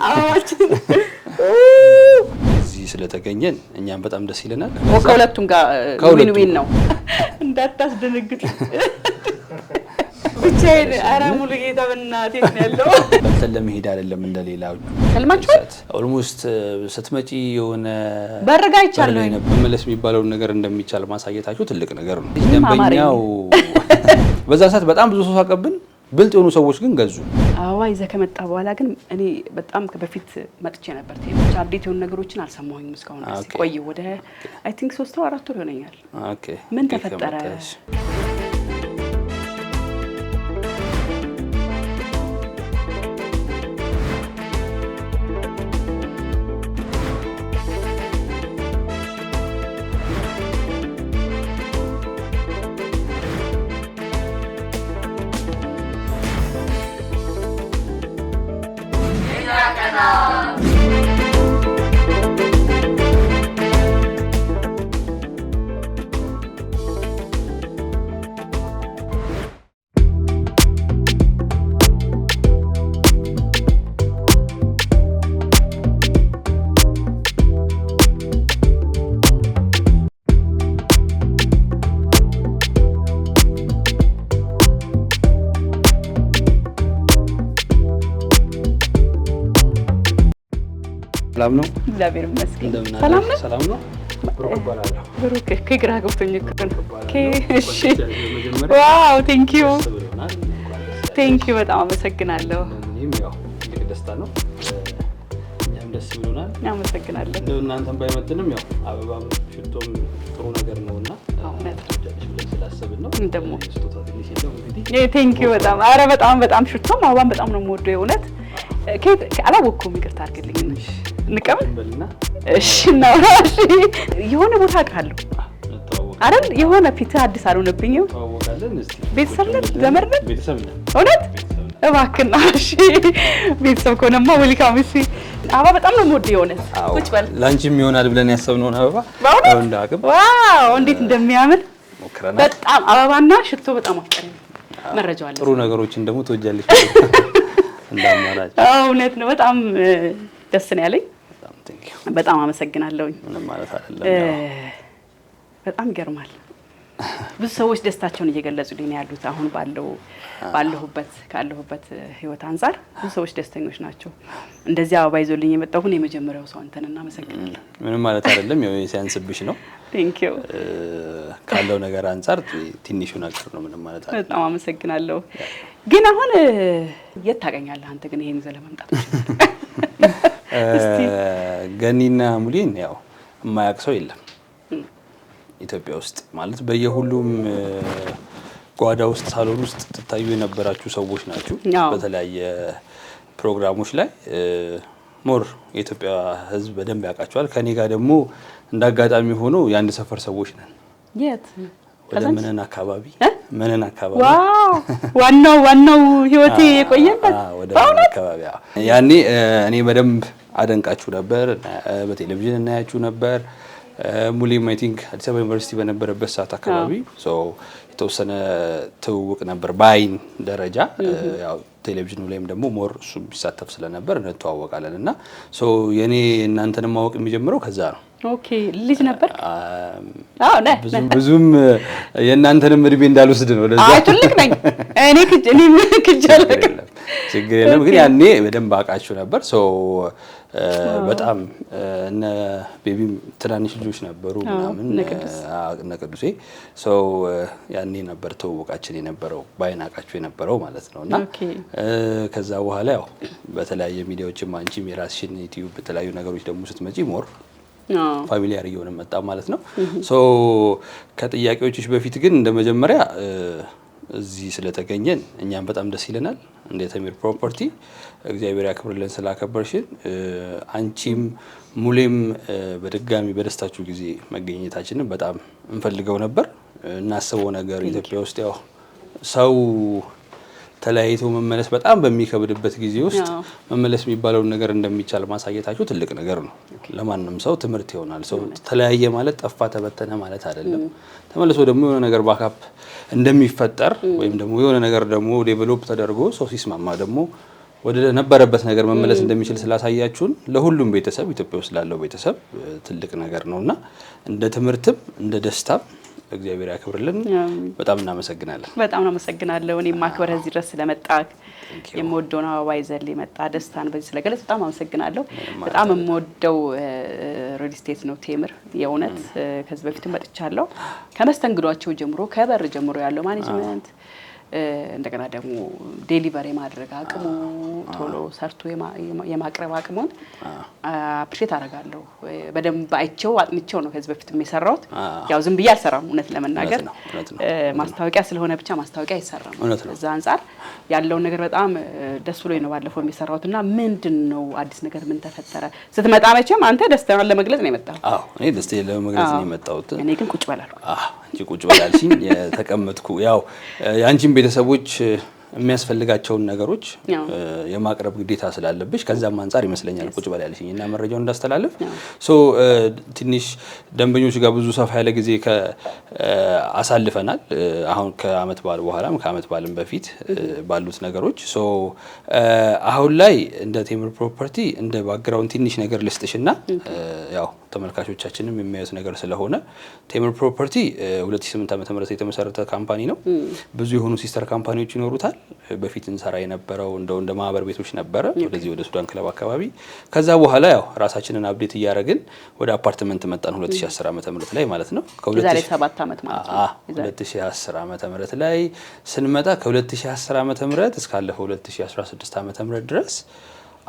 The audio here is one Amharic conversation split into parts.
አዋችን እዚህ ስለተገኘን እኛም በጣም ደስ ይለናል። ከሁለቱም ጋር ዊን ነው እንዳታስደነግጡ። ብቻዬን ኧረ ሙሉጌታ በእናትህ ነው ያለው። በልተን ለመሄድ አይደለም እንደሌላው ሰልማችኋል። ኦልሞስት ስትመጪ የሆነ በረጋ ይቻላል መመለስ የሚባለው ነገር እንደሚቻል ማሳየታችሁ ትልቅ ነገር ነው። ደንበኛው በዛ ሰዓት በጣም ብዙ ሰው ሳቀብን ብልጥ የሆኑ ሰዎች ግን ገዙ። አዋ ይዘህ ከመጣ በኋላ ግን እኔ በጣም በፊት መጥቼ ነበር። ቴምቻ አፕዴት የሆኑ ነገሮችን አልሰማሁኝም እስካሁን ድረስ ቆይ ወደ አይ ቲንክ 3 or 4 ወር ይሆነኛል። ኦኬ ምን ተፈጠረ? ሰላም ነው? እግዚአብሔር ይመስገን። ሰላም ነው? ብሩክ ባላለው ብሩክ ከግራ ገብቶኝ እኮ ነው። እሺ ዋው ቴንክ ዩ በጣም አመሰግናለሁ። እኔም ያው ትልቅ ደስታ ነው። እኛም ደስ ብሎናል። አመሰግናለሁ። እንደው እናንተም ባይመጥንም ያው አበባም ሽቶም ጥሩ ነገር ነውና እውነት ስላሰብን ነው ደግሞ ስጦታ ትንሽ ነው እንግዲህ ቴንክ ዩ በጣም ሽቶም አበባም በጣም ነው የምወደው የእውነት አላወኩም። ይቅርታ አድርግልኝ። እንቀበልና እሺ ነው እሺ የሆነ ቦታ አውቃለሁ አይደል? የሆነ ፊት አዲስ አልሆነብኝም። ታወቃለን። እስቲ ቤተሰብ ነን ዘመድ ነን ቤተሰብ ነን እውነት እባክና እሺ ቤተሰብ ከሆነማ ወልካም። እሺ አበባ በጣም ነው የምወደው የእውነት ቁጭ በል ላንቺም ይሆናል ብለን ያሰብነውን አበባ ነው እንዳቅም ዋው እንዴት እንደሚያምር ሞክረናል። በጣም አበባና ሽቶ በጣም አፍቀረኝ። መረጃው አለ። ጥሩ ነገሮችን ደግሞ ትወጃለሽ እንዳማራጭ። እውነት ነው በጣም ደስ ነው ያለኝ። በጣም አመሰግናለሁ። ምንም ማለት አይደለም። በጣም ይገርማል። ብዙ ሰዎች ደስታቸውን እየገለጹልኝ ነው ያሉት። አሁን ካለሁበት ህይወት አንፃር ብዙ ሰዎች ደስተኞች ናቸው። እንደዚህ አበባ ይዞልኝ የመጣው ግን የመጀመሪያው ሰው አንተን እናመሰግናለሁ። ምንም ማለት አይደለም። ያው ሲያንስብሽ ነው። ቴንክ ዩ ካለው ነገር አንፃር ትንሹ ነገር ነው። ምንም ማለት አይደለም። በጣም አመሰግናለሁ። ግን አሁን የት ታገኛለህ አንተ ግን ይሄን ይዘህ ለመምጣት? ገኒና ሙሊን ያው የማያውቅ ሰው የለም ኢትዮጵያ ውስጥ ማለት በየሁሉም ጓዳ ውስጥ ሳሎን ውስጥ ትታዩ የነበራችሁ ሰዎች ናችሁ። በተለያየ ፕሮግራሞች ላይ ሞር የኢትዮጵያ ሕዝብ በደንብ ያውቃቸዋል። ከኔ ጋር ደግሞ እንዳጋጣሚ ሆኖ የአንድ ሰፈር ሰዎች ነን። የት ወደ መነን አካባቢ ዋናው ህይወቴ የቆየበት ወደ መነን አካባቢ ያኔ እኔ በደንብ አደንቃችሁ ነበር። በቴሌቪዥን እናያችሁ ነበር። ሙሊም አይ ቲንክ አዲስ አበባ ዩኒቨርሲቲ በነበረበት ሰዓት አካባቢ የተወሰነ ትውውቅ ነበር በአይን ደረጃ። ያው ቴሌቪዥኑ ላይም ደግሞ ሞር እሱ ቢሳተፍ ስለነበር እንተዋወቃለን እና የኔ እናንተን ማወቅ የሚጀምረው ከዛ ነው። ኦኬ ልጅ ነበር? ብዙም የእናንተንም እድሜ እንዳልወስድ ነው። ለዛ ትልቅ ነኝ እኔ ክጀለቅ ችግር የለም። ግን ያኔ በደንብ አውቃችሁ ነበር። በጣም እነ ቤቢም ትናንሽ ልጆች ነበሩ ምናምን እነ ቅዱሴ ያኔ ነበር ተውውቃችን የነበረው ባይን አውቃችሁ የነበረው ማለት ነው። እና ከዛ በኋላ ያው በተለያየ ሚዲያዎችም አንቺም የራስሽን ዩቲዩብ በተለያዩ ነገሮች ደግሞ ስትመጪ ሞር ፋሚሊያር እየሆነ መጣ ማለት ነው። ከጥያቄዎችሽ በፊት ግን እንደመጀመሪያ እዚህ ስለተገኘን እኛም በጣም ደስ ይለናል። እንደ ተሚር ፕሮፐርቲ እግዚአብሔር ያክብርልን ስላከበርሽን። አንቺም ሙሌም በድጋሚ በደስታችሁ ጊዜ መገኘታችንን በጣም እንፈልገው ነበር። እናስበው ነገር ኢትዮጵያ ውስጥ ያው ሰው ተለያይቶ መመለስ በጣም በሚከብድበት ጊዜ ውስጥ መመለስ የሚባለው ነገር እንደሚቻል ማሳየታችሁ ትልቅ ነገር ነው። ለማንም ሰው ትምህርት ይሆናል። ሰው ተለያየ ማለት ጠፋ ተበተነ ማለት አይደለም። ተመልሶ ደግሞ የሆነ ነገር ባካፕ እንደሚፈጠር ወይም ደግሞ የሆነ ነገር ደግሞ ዴቨሎፕ ተደርጎ ሰው ሲስማማ ደግሞ ወደ ነበረበት ነገር መመለስ እንደሚችል ስላሳያችሁን ለሁሉም ቤተሰብ ኢትዮጵያ ውስጥ ላለው ቤተሰብ ትልቅ ነገር ነውና እንደ ትምህርትም እንደ ደስታም እግዚአብሔር ያክብርልን። በጣም እናመሰግናለን። በጣም እናመሰግናለሁ። እኔ ማክበርህ እዚህ ድረስ ስለመጣ የምወደውን አበባ ይዘል የመጣ ደስታን በዚህ ስለገለጽ በጣም አመሰግናለሁ። በጣም የምወደው ሪል ስቴት ነው ቴምር። የእውነት ከዚህ በፊትም መጥቻለሁ። ከመስተንግዷቸው ጀምሮ ከበር ጀምሮ ያለው ማኔጅመንት እንደገና ደግሞ ዴሊቨሪ ማድረግ አቅሙ ቶሎ ሰርቶ የማቅረብ አቅሙን አፕሪሼት አደርጋለሁ። በደንብ አይቼው አጥንቼው ነው ከዚህ በፊት የሰራሁት። ያው ዝም ብዬ አልሰራም እውነት ለመናገር ማስታወቂያ ስለሆነ ብቻ ማስታወቂያ አይሰራም። እዛ አንፃር ያለውን ነገር በጣም ደስ ብሎኝ ነው ባለፈው የሰራሁትና ምንድነው አዲስ ነገር ምን ተፈጠረ ስትመጣ መቼም አንተ ደስታን ለመግለጽ ነው የመጣው። አዎ እኔ ደስታዬን ለመግለጽ ነው የመጣሁት። እኔ ግን ቁጭ በላልኩ። አንቺ ቁጭ በላልሽኝ የተቀመጥኩ ያው ያንቺን ቤተሰቦች የሚያስፈልጋቸውን ነገሮች የማቅረብ ግዴታ ስላለብሽ ከዛም አንፃር ይመስለኛል ቁጭ በል ያልሽኝና መረጃውን እንዳስተላልፍ ትንሽ ደንበኞች ጋር ብዙ ሰፋ ያለ ጊዜ አሳልፈናል። አሁን ከአመት በዓል በኋላም ከአመት በዓልም በፊት ባሉት ነገሮች አሁን ላይ እንደ ቴምር ፕሮፐርቲ እንደ ባክግራውንድ ትንሽ ነገር ልስጥሽና ያው ተመልካቾቻችንም የሚያዩት ነገር ስለሆነ ቴምር ፕሮፐርቲ 2008 ዓ.ም የተመሰረተ ካምፓኒ ነው። ብዙ የሆኑ ሲስተር ካምፓኒዎች ይኖሩታል። በፊት እንሰራ የነበረው እንደ ማህበር ቤቶች ነበረ ወደዚህ ወደ ሱዳን ክለብ አካባቢ። ከዛ በኋላ ያው ራሳችንን አፕዴት እያደረግን ወደ አፓርትመንት መጣን 2010 ዓ.ም ላይ ማለት ነው። ከዛሬ 7 አመት ማለት ነው። 2010 ዓ.ም ላይ ስንመጣ ከ2010 ዓ.ም እስካለፈው 2016 ዓ.ም ድረስ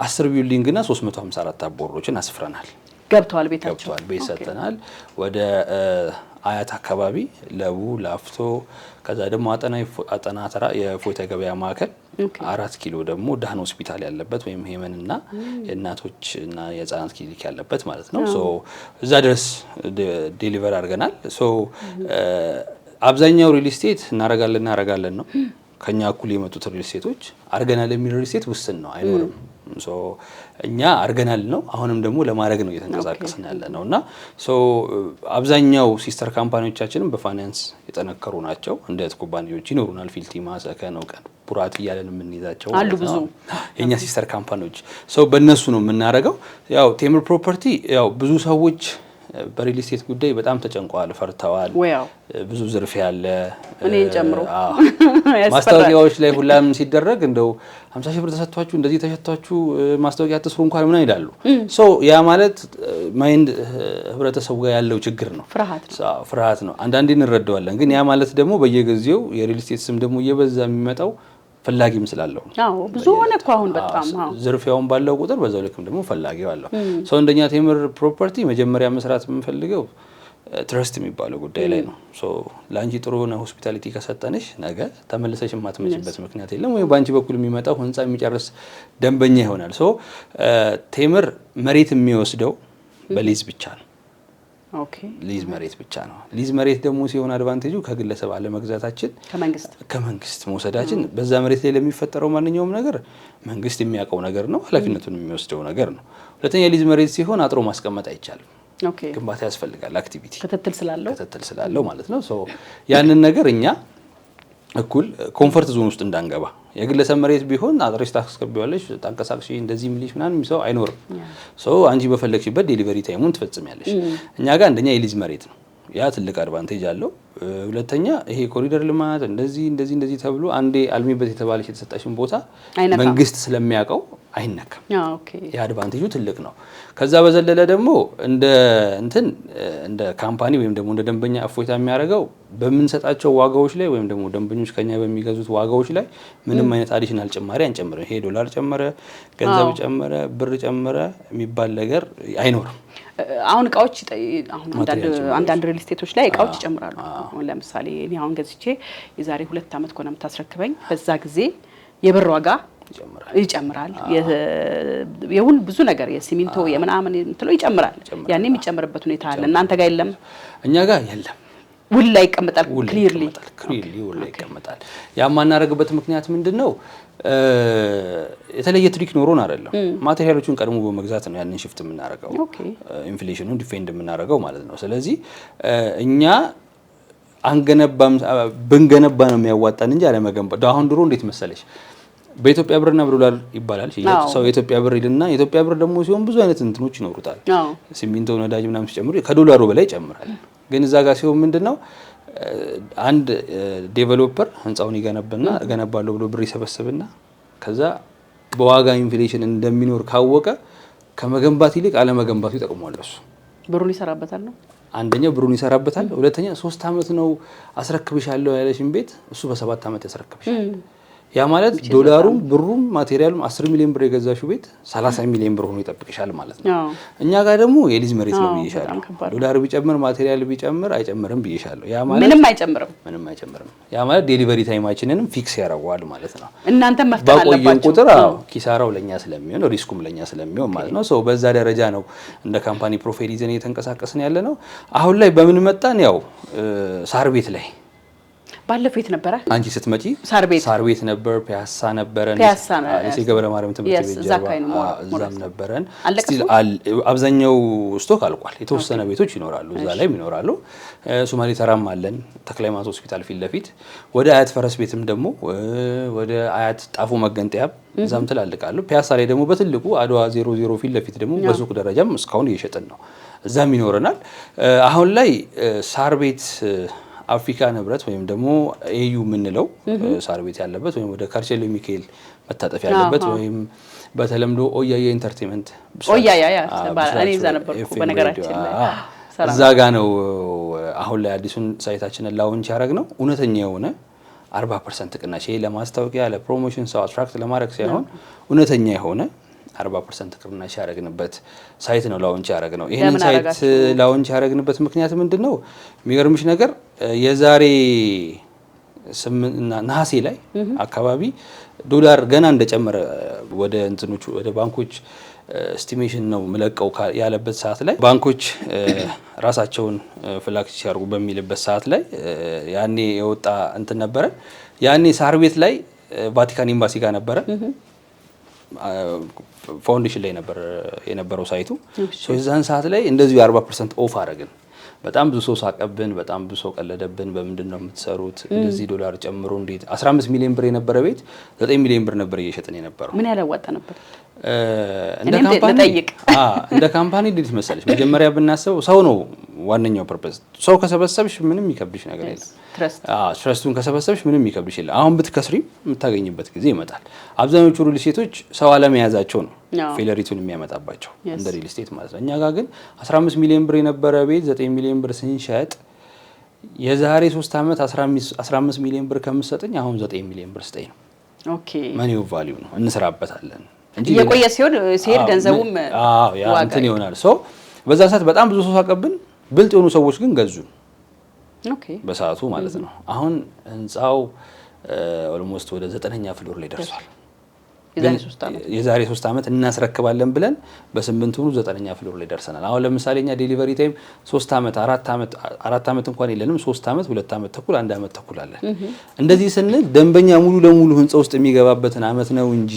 10 ቢልዲንግ እና 354 አቦሮችን አስፍረናል። ገብቷል ቤታቸው ቤት ሰጥተናል። ወደ አያት አካባቢ ለቡ ላፍቶ ከዛ ደግሞ አጠና ተራ የፎይታ ገበያ ማዕከል 4 ኪሎ ደግሞ ዳህን ሆስፒታል ያለበት ወይም ሄመንና የእናቶችና የህፃናት ክሊኒክ ያለበት ማለት ነው። እዛ ድረስ ዴሊቨር አድርገናል። አብዛኛው ሪል ስቴት እናረጋለን ነው። ከኛ እኩል የመጡት ሪል ስቴቶች አርገናል የሚል ሪል ስቴት ውስን ነው አይኖርም። እኛ አርገናል ነው አሁንም ደግሞ ለማድረግ ነው እየተንቀሳቀስን ያለ ነውና አብዛኛው ሲስተር ካምፓኒዎቻችንም በፋይናንስ የጠነከሩ ናቸው። እንደ ኩባንያዎች ይኖሩናል። ፊልቲማ ሰከን ነው ቀን ቡራት ይያለን የምንይዛቸው አሉ ብዙ የኛ ሲስተር ካምፓኒዎች በእነሱ ነው የምናረጋው። ያው ቴምር ፕሮፐርቲ ያው ብዙ ሰዎች በሪል ስቴት ጉዳይ በጣም ተጨንቀዋል፣ ፈርተዋል። ብዙ ዝርፊያ አለ እኔን ጨምሮ ማስታወቂያዎች ላይ ሁላም ሲደረግ እንደው 50 ሺህ ብር ተሰጥቷችሁ እንደዚህ ተሸጥቷችሁ ማስታወቂያ አትስሩ እንኳን ምን ይላሉ። ያ ማለት ማይንድ ህብረተሰቡ ጋር ያለው ችግር ነው፣ ፍርሃት ነው። አንዳንዴ እንረዳዋለን። ግን ያ ማለት ደግሞ በየጊዜው የሪል ስቴት ስም ደግሞ እየበዛ የሚመጣው ፈላጊም ስላለው አዎ ብዙ ሆነ እኮ አሁን በጣም ዝርፊያውን ባለው ቁጥር በዛው ልክም ደግሞ ፈላጊው አለው። እንደኛ ቴምር ፕሮፐርቲ መጀመሪያ መስራት የምንፈልገው ትረስት የሚባለው ጉዳይ ላይ ነው። ለአንቺ ጥሩ ሆነ ሆስፒታሊቲ ከሰጠንሽ ነገ ተመልሰሽ የማትመጭበት ምክንያት የለም። ወይ በአንቺ በኩል የሚመጣው ህንጻ የሚጨርስ ደንበኛ ይሆናል። ቴምር መሬት የሚወስደው በሊዝ ብቻ ነው። ሊዝ መሬት ብቻ ነው። ሊዝ መሬት ደግሞ ሲሆን አድቫንቴጁ ከግለሰብ አለመግዛታችን ከመንግስት መውሰዳችን በዛ መሬት ላይ ለሚፈጠረው ማንኛውም ነገር መንግስት የሚያውቀው ነገር ነው፣ ኃላፊነቱን የሚወስደው ነገር ነው። ሁለተኛ ሊዝ መሬት ሲሆን አጥሮ ማስቀመጥ አይቻልም። ግንባታ ያስፈልጋል፣ አክቲቪቲ ክትትል ስላለው ማለት ነው። ያንን ነገር እኛ እኩል ኮምፎርት ዞን ውስጥ እንዳንገባ የግለሰብ መሬት ቢሆን አጥረሽ ታስገቢዋለሽ ታንቀሳቅሽ እንደዚህ ምልሽ ምናምን ሰው አይኖርም። አንቺ በፈለግሽበት ዴሊቨሪ ታይሙን ትፈጽሚያለሽ። እኛ ጋር አንደኛ የሊዝ መሬት ነው፣ ያ ትልቅ አድቫንቴጅ አለው። ሁለተኛ ይሄ ኮሪደር ልማት እንደዚህ ተብሎ አንዴ አልሚበት የተባለሽ የተሰጣሽን ቦታ መንግስት ስለሚያውቀው አይነካም። ያ አድቫንቴጁ ትልቅ ነው። ከዛ በዘለለ ደግሞ እንደ ካምፓኒ ወይም ደግሞ እንደ ደንበኛ እፎይታ የሚያደርገው በምንሰጣቸው ዋጋዎች ላይ ወይም ደግሞ ደንበኞች ከኛ በሚገዙት ዋጋዎች ላይ ምንም አይነት አዲሽናል ጭማሪ አንጨምርም። ይሄ ዶላር ጨመረ፣ ገንዘብ ጨመረ፣ ብር ጨመረ የሚባል ነገር አይኖርም። አሁን እቃዎች አንዳንድ ሪል ስቴቶች ላይ እቃዎች ይጨምራሉ። አሁን ለምሳሌ እኔ አሁን ገዝቼ የዛሬ 2 አመት ከሆነ የምታስረክበኝ በዛ ጊዜ የብር ዋጋ ይጨምራል። የሁሉ ብዙ ነገር የሲሚንቶ የምናምን እንትሎ ይጨምራል። ያኔ የሚጨምርበት ሁኔታ አለ። እናንተ ጋር የለም? እኛ ጋር የለም። ውል ላይ ይቀመጣል። ክሊርሊ ውል ላይ ይቀመጣል። ያ ማናረግበት ምክንያት ምንድነው? የተለየ ትሪክ ኖሮን አይደለም። ማቴሪያሎቹን ቀድሞ በመግዛት ነው ያንን ሽፍት የምናረጋው፣ ኢንፍሌሽኑን ዲፌንድ የምናረጋው ማለት ነው። ስለዚህ እኛ ብንገነባ ነው የሚያዋጣን እንጂ አለመገንባት። አሁን ድሮ እንዴት መሰለሽ በኢትዮጵያ ብርና በዶላር ይባላል ሽያጭ። ሰው የኢትዮጵያ ብር ይልና የኢትዮጵያ ብር ደግሞ ሲሆን ብዙ አይነት እንትኖች ይኖሩታል። ሲሚንቶ፣ ነዳጅ ምናምን ሲጨምሩ ከዶላሩ በላይ ይጨምራል። ግን እዛ ጋር ሲሆን ምንድነው አንድ ዴቨሎፐር ህንጻውን ገነባለሁ ብሎ ብር ይሰበስብና ከዛ በዋጋ ኢንፍሌሽን እንደሚኖር ካወቀ ከመገንባት ይልቅ አለመገንባቱ ይጠቅመዋል። እሱ ብሩን ይሰራበታል ነው አንደኛው ብሩን ይሰራበታል። ሁለተኛ 3 አመት ነው አስረክብሻለሁ ያለሽን ቤት እሱ በ7 አመት ያስረክብሻል። ያ ማለት ዶላሩም ብሩም ማቴሪያሉም 10 ሚሊዮን ብር የገዛሽው ቤት 30 ሚሊዮን ብር ሆኖ ይጠብቅሻል ማለት ነው። እኛ ጋር ደግሞ የሊዝ መሬት ነው ብዬሻለሁ። ዶላር ቢጨምር ማቴሪያል ቢጨምር አይጨምርም ብዬሻለሁ። ያ ማለት ምንም አይጨምርም። ያ ማለት ዴሊቨሪ ታይማችንንም ፊክስ ያደርገዋል ማለት ነው። እናንተም መፍጠር አለባችሁ። ቁጥር ኪሳራው ለኛ ስለሚሆን ሪስኩም ለኛ ስለሚሆን ማለት ነው። በዛ ደረጃ ነው እንደ ካምፓኒ ፕሮፋይል ይዘን እየተንቀሳቀስን ያለ ነው። አሁን ላይ በምን መጣን? ያው ሳር ቤት ላይ ባለፈው የት ነበረ? አንቺ ስትመጪ ሳር ቤት ነበር፣ ፒያሳ ነበረን፣ እዚህ ገብረ ማርያም ትምህርት ቤት ጀርባ እዛም ነበረን። አብዛኛው ስቶክ አልቋል። የተወሰነ ቤቶች ይኖራሉ፣ እዛ ላይ ይኖራሉ። ሶማሌ ተራም አለን፣ ተክለ ሃይማኖት ሆስፒታል ፊት ለፊት። ወደ አያት ፈረስ ቤትም ደግሞ ወደ አያት ጣፎ መገንጠያ እዛም ትላልቃሉ። ፒያሳ ላይ ደግሞ በትልቁ አድዋ 00 ፊት ለፊት ደግሞ በሱቅ ደረጃም እስካሁን እየሸጥን ነው። እዛም ይኖረናል። አሁን ላይ ሳር ቤት አፍሪካ ንብረት ወይም ደግሞ ኤዩ የምንለው ሳር ቤት ያለበት ወይም ወደ ካርቸሎ ሚካኤል መታጠፍ ያለበት ወይም በተለምዶ ኦያያ ኢንተርቴይንመንት እኔ እዛ ነበርኩ በነገራችን ላይ እዛ ጋ ነው አሁን ላይ አዲሱን ሳይታችንን ላውንች ያደረግነው። እውነተኛ የሆነ 40% ቅናሽ ለማስታወቂያ ለፕሮሞሽን ሰው አትራክት ለማድረግ ሳይሆን እውነተኛ የሆነ 40% ቅናሽ ያደረግንበት ሳይት ነው ላውንች ያደረግነው። ይሄንን ሳይት ላውንች ያደረግንበት ምክንያት ምንድነው? የሚገርምሽ ነገር የዛሬ ነሐሴ ላይ አካባቢ ዶላር ገና እንደጨመረ ወደ እንትኖቹ ወደ ባንኮች ኤስቲሜሽን ነው መለቀው ያለበት ሰዓት ላይ ባንኮች ራሳቸውን ፍላክስ ሲያርጉ በሚልበት ሰዓት ላይ ያኔ የወጣ እንትን ነበረ። ያኔ ሳር ቤት ላይ ቫቲካን ኤምባሲ ጋር ነበረ ፋውንዴሽን ላይ ነበር የነበረው ሳይቱ። የዛን ሰዓት ላይ እንደዚሁ 40% ኦፍ አደረግን። በጣም ብዙ ሰው ሳቀብን፣ በጣም ብዙ ሰው ቀለደብን። በምንድነው የምትሰሩት? እንደዚህ ዶላር ጨምሮ እንዴት 15 ሚሊዮን ብር የነበረ ቤት 9 ሚሊዮን ብር ነበር እየሸጥን የነበረው። ምን ያላዋጣ ነበር? እንደ ካምፓኒ እንዴት መሰለሽ መጀመሪያ ብናስበው ሰው ነው ዋነኛው ፐርፐዝ። ሰው ከሰበሰብሽ ምንም ይከብድሽ ነገር የለም። ትረስቱን ከሰበሰብሽ ምንም ይከብድሽ የለም። አሁን ብትከስሪ የምታገኝበት ጊዜ ይመጣል። አብዛኞቹ ሪል ስቴቶች ሰው አለመያዛቸው ነው ፌለሪቱን የሚያመጣባቸው እንደ ሪል ስቴት ማለት ነው። እኛ ጋር ግን 15 ሚሊዮን ብር የነበረ ቤት 9 ሚሊዮን ብር ስንሸጥ የዛሬ 3 አመት 15 ሚሊዮን ብር ከምትሰጠኝ አሁን 9 ሚሊዮን ብር ስጠኝ ነው። ኦኬ ማኒው ቫልዩ ነው። እንሰራበታለን እንጂ የቆየ ሲሄድ ገንዘቡም ያ እንትን ይሆናል። በዛ ሰዓት በጣም ብዙ ሰው ሳቀብን። ብልጥ የሆኑ ሰዎች ግን ገዙን። ኦኬ በሰዓቱ ማለት ነው። አሁን ህንጻው ኦልሞስት ወደ 9ኛ ፍሎር ላይ ደርሷል። የዛሬ 3 አመት እናስረክባለን ብለን በ8 ሆኑ 9ኛ ፍሎር ላይ ደርሰናል። አሁን ለምሳሌ እኛ ዴሊቨሪ ታይም 3 አመት 4 አመት እንኳን የለንም። 3 አመት 2 አመት ተኩል 1 አመት ተኩል አለን። እንደዚህ ስንል ደንበኛ ሙሉ ለሙሉ ህንጻ ውስጥ የሚገባበትን አመት ነው እንጂ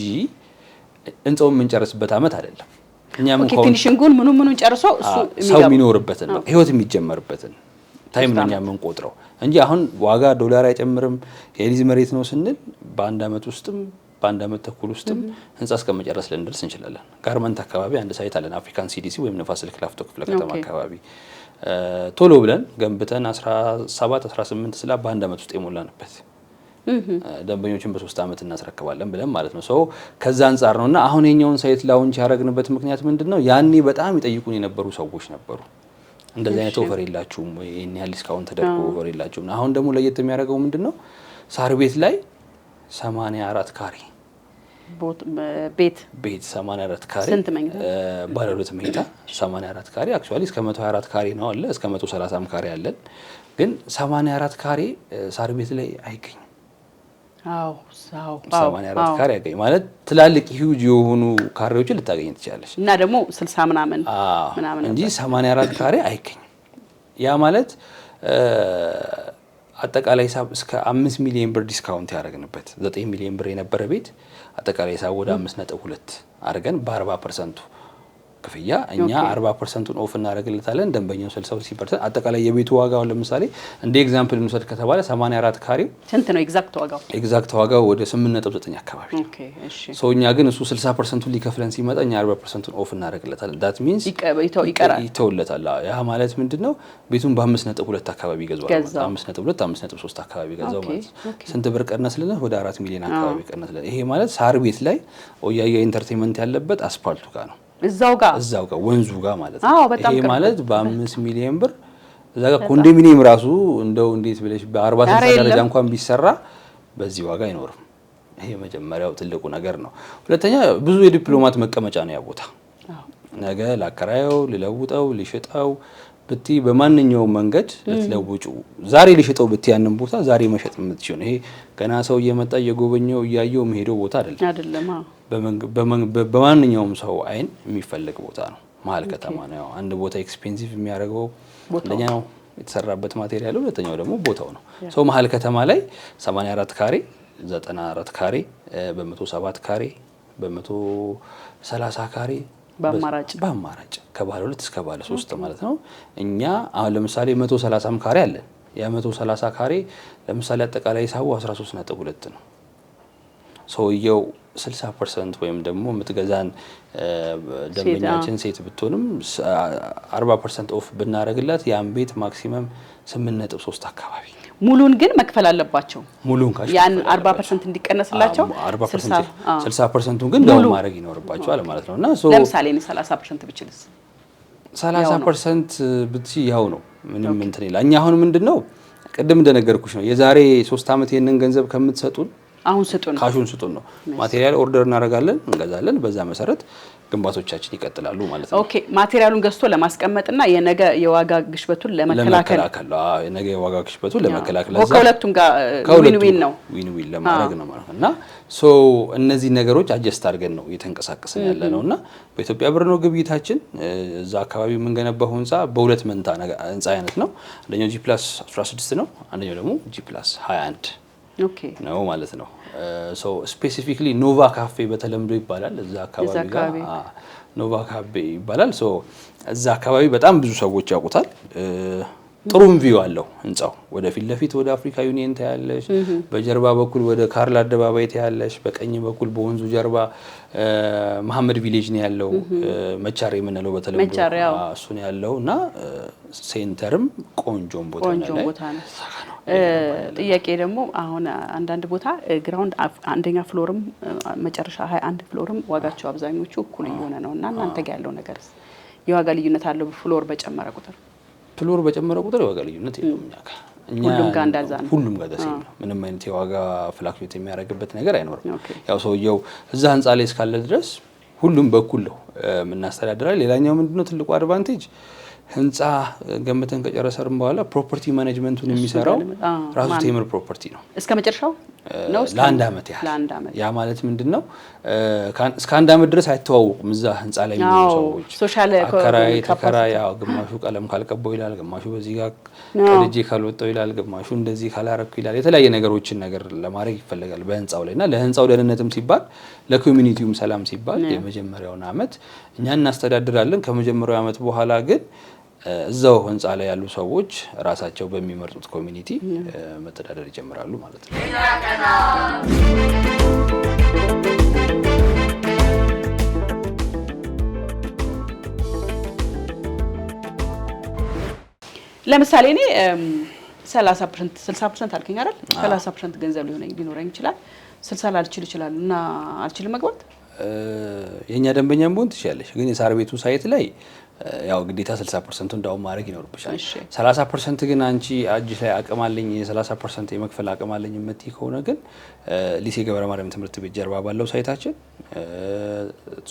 ህንጻውን የምንጨርስበት አመት አይደለም። እኛም እንኳን ፊኒሺንጉን ምኑን ጨርሶ እሱ ሰው የሚኖርበትን ነው ህይወት የሚጀመርበትን ታይም ነው የምንቆጥረው እንጂ አሁን ዋጋ ዶላር አይጨምርም የሊዝ መሬት ነው ስንል በ1 አመት ውስጥም በ1 አመት ተኩል ውስጥም ህንጻ እስከመጨረስ ልንደርስ እንችላለን። ጋርመንት አካባቢ አንድ ሳይት አለን፣ አፍሪካን ሲዲሲ ወይም ንፋስ ስልክ ላፍቶ ክፍለ ከተማ አካባቢ ቶሎ ብለን ገንብተን 17 18 ስላ በ1 አመት ውስጥ የሞላንበት ደንበኞችን በ3 አመት እናስረክባለን ብለን ማለት ነው። ከዛ አንፃር ነውና አሁን የኛውን ሳይት ላውንች ያደረግንበት ምክንያት ምንድነው? ያኔ በጣም ይጠይቁን የነበሩ ሰዎች ነበሩ። እንደዚህ አይነት ኦፈር የላችሁም ወይ? ይሄን ያህል ዲስካውንት ተደርጎ ኦፈር የላችሁም። አሁን ደግሞ ለየት የሚያደርገው ምንድነው? ሳር ቤት ላይ 84 ካሬ ቤት 84 ካሬ ስንት መኝታ? ባለ 2 መኝታ 84 ካሬ አክቹአሊ እስከ 124 ካሬ ነው አለ፣ እስከ 130 ካሬ አለን። ግን 84 ካሬ ሳር ቤት ላይ አይገኝም። 84 ካሬ ያገኝ ማለት ትላልቅ ሂውጅ የሆኑ ካሬዎችን ልታገኝ ትችላለሽ እና ደግሞ 60 ምናምን እንጂ 84 ካሬ አይገኝም። ያ ማለት አጠቃላይ ሂሳብ እስከ 5 ሚሊዮን ብር ዲስካውንት ያደረግንበት 9 ሚሊዮን ብር የነበረ ቤት አጠቃላይ ሂሳብ ወደ 5.2 አድርገን በ40% ክፍያ እኛ 40%ን ኦፍ እናደርግለታለን። ደንበኛው 60% አጠቃላይ የቤቱ ዋጋው ለምሳሌ እንደ ኤግዛምፕል እንውሰድ ከተባለ 84 ካሬው ስንት ነው ኤግዛክት ዋጋው? ኤግዛክት ዋጋው ወደ 8.9 አካባቢ። ኦኬ እሺ። እኛ ግን እሱ 60%ን ሊከፍለን ሲመጣ እኛ 40%ን ኦፍ እናደርግለታለን። ዳት ሚንስ ይተውለታል። ያ ማለት ምንድነው ቤቱን በ5.2 አካባቢ ይገዛዋል። 5.2 5.3 አካባቢ ይገዛው ማለት ስንት ብር ቀነስልን? ወደ 4 ሚሊዮን አካባቢ ቀነስልን። ይሄ ማለት ሳር ቤት ላይ ኦያያ ኢንተርቴይንመንት ያለበት አስፋልቱ ጋር ነው። እዛው ጋር ወንዙ ጋር ማለት ነው። ይሄ ማለት በ5 ሚሊዮን ብር እዛ ጋር ኮንዶሚኒየም ራሱ እንደው እንዴት ብለሽ በ40 ደረጃ እንኳን ቢሰራ በዚህ ዋጋ አይኖርም። ይሄ መጀመሪያው ትልቁ ነገር ነው። ሁለተኛ ብዙ የዲፕሎማት መቀመጫ ነው ያ ቦታ። ነገ ላከራየው፣ ሊለውጠው፣ ሊሽጠው ብቲ በማንኛውም መንገድ ልትለውጩ ዛሬ ሊሽጠው ብቲ ያንን ቦታ ዛሬ መሸጥ የምትችው ነው። ይሄ ገና ሰው እየመጣ እየጎበኘው እያየው መሄደው ቦታ አይደለም። በማንኛውም ሰው አይን የሚፈልግ ቦታ ነው። መሀል ከተማ ነው። አንድ ቦታ ኤክስፔንሲቭ የሚያደርገው አንደኛው የተሰራበት ማቴሪያል፣ ሁለተኛው ደግሞ ቦታው ነው። ሰው መሀል ከተማ ላይ 84 ካሬ 94 ካሬ በ107 ካሬ በ130 ካሬ በአማራጭ ከባለ 2 እስከ ባለ 3 ማለት ነው። እኛ አሁን ለምሳሌ 130 ካሬ አለን። ያ 130 ካሬ ለምሳሌ አጠቃላይ ሂሳቡ 13.2 ነው። ሰውየው 60% ወይም ደግሞ የምትገዛን ደንበኛችን ሴት ብትሆንም 40% ኦፍ ብናረግላት ያን ቤት ማክሲመም 8.3 አካባቢ ሙሉን ግን መክፈል አለባቸው። ሙሉን ካሽ ያን 40% እንዲቀነስላቸው 60%ን ግን ዳውን ማድረግ ይኖርባቸዋል ማለት ነውና ለምሳሌ እኔ 30% ብችልስ 30% ብትይ ያው ነው ምንም እንትን ይላል። እኛ አሁን ምንድነው ቅድም እንደነገርኩሽ ነው የዛሬ 3 አመት የነን ገንዘብ ከምትሰጡን አሁን ስጡን ካሹን ስጡን ነው። ማቴሪያል ኦርደር እናደርጋለን፣ እንገዛለን። በዛ መሰረት ግንባቶቻችን ይቀጥላሉ ማለት ነው። ኦኬ ማቴሪያሉን ገዝቶ ለማስቀመጥና የነገ የዋጋ ግሽበቱን ለመከላከል የነገ የዋጋ ግሽበቱን ለመከላከል ከሁለቱም ጋር ዊን ነው ለማድረግ ነው ማለት እና እነዚህ ነገሮች አጀስት አድርገን ነው እየተንቀሳቀስን ያለ ነውና በኢትዮጵያ ብር ነው ግብይታችን። እዛ አካባቢ የምንገነባው ህንጻ በሁለት መንታ ህንጻ አይነት ነው። አንደኛው G+16 ነው፣ አንደኛው ደግሞ G+21 ነው ማለት ነው። ስፔሲፊክሊ ኖቫ ካፌ በተለምዶ ይባላል። እዛ አካባቢ ጋር ኖቫ ካፌ ይባላል። እዛ አካባቢ በጣም ብዙ ሰዎች ያውቁታል። ጥሩም ቪው አለው ህንጻው። ወደፊት ለፊት ወደ አፍሪካ ዩኒየን ታያለሽ፣ በጀርባ በኩል ወደ ካርል አደባባይ ታያለሽ፣ በቀኝ በኩል በወንዙ ጀርባ መሐመድ ቪሌጅ ነው ያለው። መቻሬ የምንለው በተለምዶ እሱ ነው ያለውና ሴንተርም ቆንጆም ቦታ ነው። ጥያቄ ደግሞ አሁን አንዳንድ ቦታ ግራውንድ አንደኛ ፍሎርም መጨረሻ 21 ፍሎርም ዋጋቸው አብዛኞቹ እኩል እየሆነ ነውና እናንተ ጋር ያለው ነገርስ የዋጋ ልዩነት አለው? ፍሎር በጨመረ ቁጥር የዋጋ ልዩነት የለውም። ሁሉም ጋር እንዳዛ ነው። ሁሉም ጋር ደስ ይላል። ምንም አይነት የዋጋ ፍላክቹዌት የሚያደርግበት ነገር አይኖርም። ያው ሰውየው እዛ ህንጻ ላይ እስካለ ድረስ ሁሉም በኩል ነው የምናስተዳድራለን። ሌላኛው ምንድነው ትልቁ አድቫንቴጅ ህንጻ ገምተን ከጨረሰን በኋላ ፕሮፐርቲ ማኔጅመንቱን የሚሰራው ራሱ ቴምር ፕሮፐርቲ ነው። እስከ መጨረሻው ነው ለአንድ አመት ያህል። ያ ማለት ምንድነው እስከ 1 አመት ድረስ አይተዋወቁም። እዛ ህንጻ ላይ የሚኖሩ ሰዎች ሶሻል ተከራይ ግማሹ ቀለም ካልቀባው ይላል፣ ግማሹ በዚህ ጋር ከልጄ ካልወጣው ይላል፣ ግማሹ እንደዚህ ካላረኩ ይላል። የተለያየ ነገሮችን ነገር ለማድረግ ይፈልጋል በህንጻው ላይና ለህንጻው ደህንነትም ሲባል ለኮሚኒቲውም ሰላም ሲባል የመጀመሪያውን አመት እኛ እናስተዳድራለን። ከመጀመሪያው አመት በኋላ ግን እዛው ህንጻ ላይ ያሉ ሰዎች ራሳቸው በሚመርጡት ኮሚኒቲ መተዳደር ይጀምራሉ ማለት ነው። ለምሳሌ እኔ 30% 60% አልከኝ አይደል? 30% ገንዘብ ሊኖረኝ ይችላል፣ 60 ላልችል ይችላል እና አልችልም መግባት። የኛ ደንበኛም ቢሆን ትችላለሽ፣ ግን የሳር ቤቱ ሳይት ላይ ያው ግዴታ 60% እንዳውም ማድረግ ይኖርብሻል። 30% ግን አንቺ አጅ ላይ አቅም አለኝ የ30% የመክፈል አቅም አለኝ የምትይ ከሆነ ግን ሊሴ ገብረ ማርያም ትምህርት ቤት ጀርባ ባለው ሳይታችን፣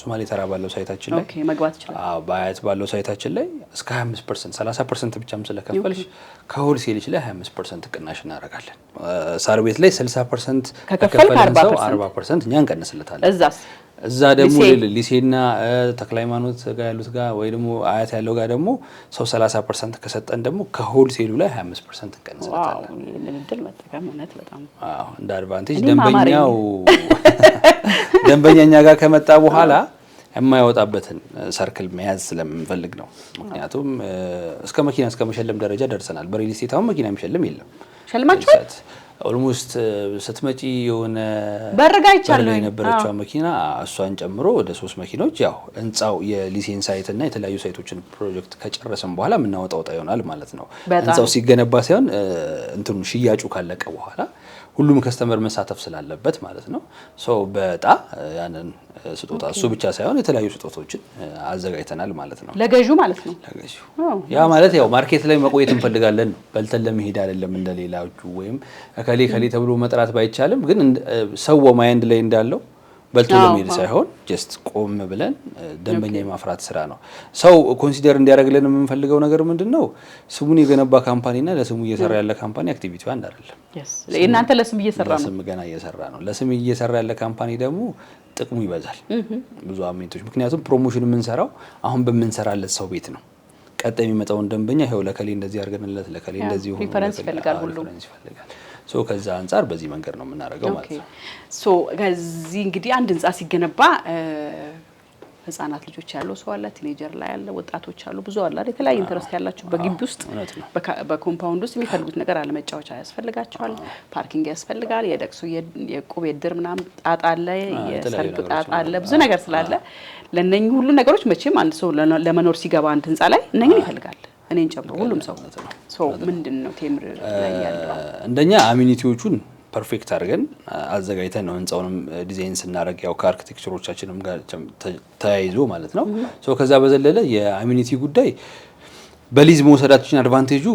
ሶማሌ ተራ ባለው ሳይታችን ላይ መግባት ይችላል። በአያት ባለው ሳይታችን ላይ እስከ 25% 30% ብቻም ስለከፈልሽ ከሆል ሴልሽ ላይ 25% ቅናሽ እናደርጋለን። ሳር ቤት ላይ 60% ከከፈለ 40% እኛ እንቀንስለታለን። እዛ ደግሞ ሊሴና ተክለ ሃይማኖት ጋር ያሉት ጋር ወይ ደግሞ አያት ያለው ጋር ደግሞ ሰው 30% ከሰጠን ደግሞ ከሆል ሴሉ ላይ 25% እንቀንስለታለን። ይሄንን እድል መጠቀም እውነት በጣም እንደ አድቫንቴጅ ደንበኛኛ ጋር ከመጣ በኋላ የማይወጣበትን ሰርክል መያዝ ስለምንፈልግ ነው። ምክንያቱም እስከ መኪና እስከ መሸለም ደረጃ ደርሰናል። በሪል ስቴት አሁን መኪና የሚሸልም የለም። ሸልማችኋል? ኦልሞስት ስትመጪ የሆነ በርጋ ይቻላል የነበረችው መኪና እሷን ጨምሮ ወደ 3 መኪኖች ያው ህንጻው የሊሴን ሳይት እና የተለያዩ ሳይቶችን ፕሮጀክት ከጨረሰን በኋላ የምናወጣው ወጣ ይሆናል ማለት ነው። ህንጻው ሲገነባ ሳይሆን እንትኑ ሽያጩ ካለቀ በኋላ ሁሉም ከስተመር መሳተፍ ስላለበት ማለት ነው። ሶ በጣ ያንን ስጦታ እሱ ብቻ ሳይሆን የተለያዩ ስጦታዎችን አዘጋጅተናል ማለት ነው። ለገዢው ማለት ነው። ለገዢው ያ ማለት ያው ማርኬት ላይ መቆየት እንፈልጋለን ነው። በልተን ለመሄድ አይደለም እንደሌላዎቹ ወይም ከሌ ተብሎ መጥራት ባይቻልም ግን ሰው ማይንድ ላይ እንዳለው በልቶ ለመሄድ ሳይሆን ጀስት ቆም ብለን ደንበኛ የማፍራት ስራ ነው። ሰው ኮንሲደር እንዲያደርግልን የምንፈልገው ነገር ምንድነው? ስሙን የገነባ ካምፓኒና ለስሙ እየሰራ ያለ ካምፓኒ አክቲቪቲው አንድ አይደለም። እናንተ ለስም እየሰራ ነው። ለስም ገና እየሰራ ነው። ለስም እየሰራ ያለ ካምፓኒ ደግሞ ጥቅሙ ይበዛል ብዙ አሜንቶች። ምክንያቱም ፕሮሞሽን የምንሰራው አሁን በምንሰራለት ሰው ቤት ነው። ቀጣይ የሚመጣውን ደንበኛ ይሄው ለከሌ እንደዚህ አድርገንለት ለከሌ እንደዚህ ሆኖ ሪፈረንስ ይፈልጋል ሁሉ ሶ ከዛ አንፃር በዚህ መንገድ ነው የምናደርገው ማለት ነው። ሶ ከዚህ እንግዲህ አንድ ህንጻ ሲገነባ ህፃናት ልጆች ያለው ሰው አለ፣ ቲኔጀር ላይ ያለ ወጣቶች አሉ፣ ብዙ አለ አይደል? የተለያየ ኢንተረስት ያላቸው በግቢ ውስጥ በኮምፓውንድ ውስጥ የሚፈልጉት ነገር አለ። መጫወቻ ያስፈልጋቸዋል፣ ፓርኪንግ ያስፈልጋል፣ የደቅሶ የቁብ የድር ምናምን ጣጣ አለ፣ የሰርግ ጣጣ አለ፣ ብዙ ነገር ስላለ ለነኚህ ሁሉ ነገሮች መቼም አንድ ሰው ለመኖር ሲገባ አንድ ህንጻ ላይ እነኚህን ይፈልጋል። እኔን ጨምሮ ሁሉም ሰው ምንድነው ቴምር ላይ ያለው እንደኛ አሚኒቲዎቹን ፐርፌክት አድርገን አዘጋጅተን ነው ህንጻውንም ዲዛይን ስናደርግ ያው ከአርኪቴክቸሮቻችንም ጋር ተያይዞ ማለት ነው። ሶ ከዛ በዘለለ የአሚኒቲ ጉዳይ በሊዝ መውሰዳችን አድቫንቴጁ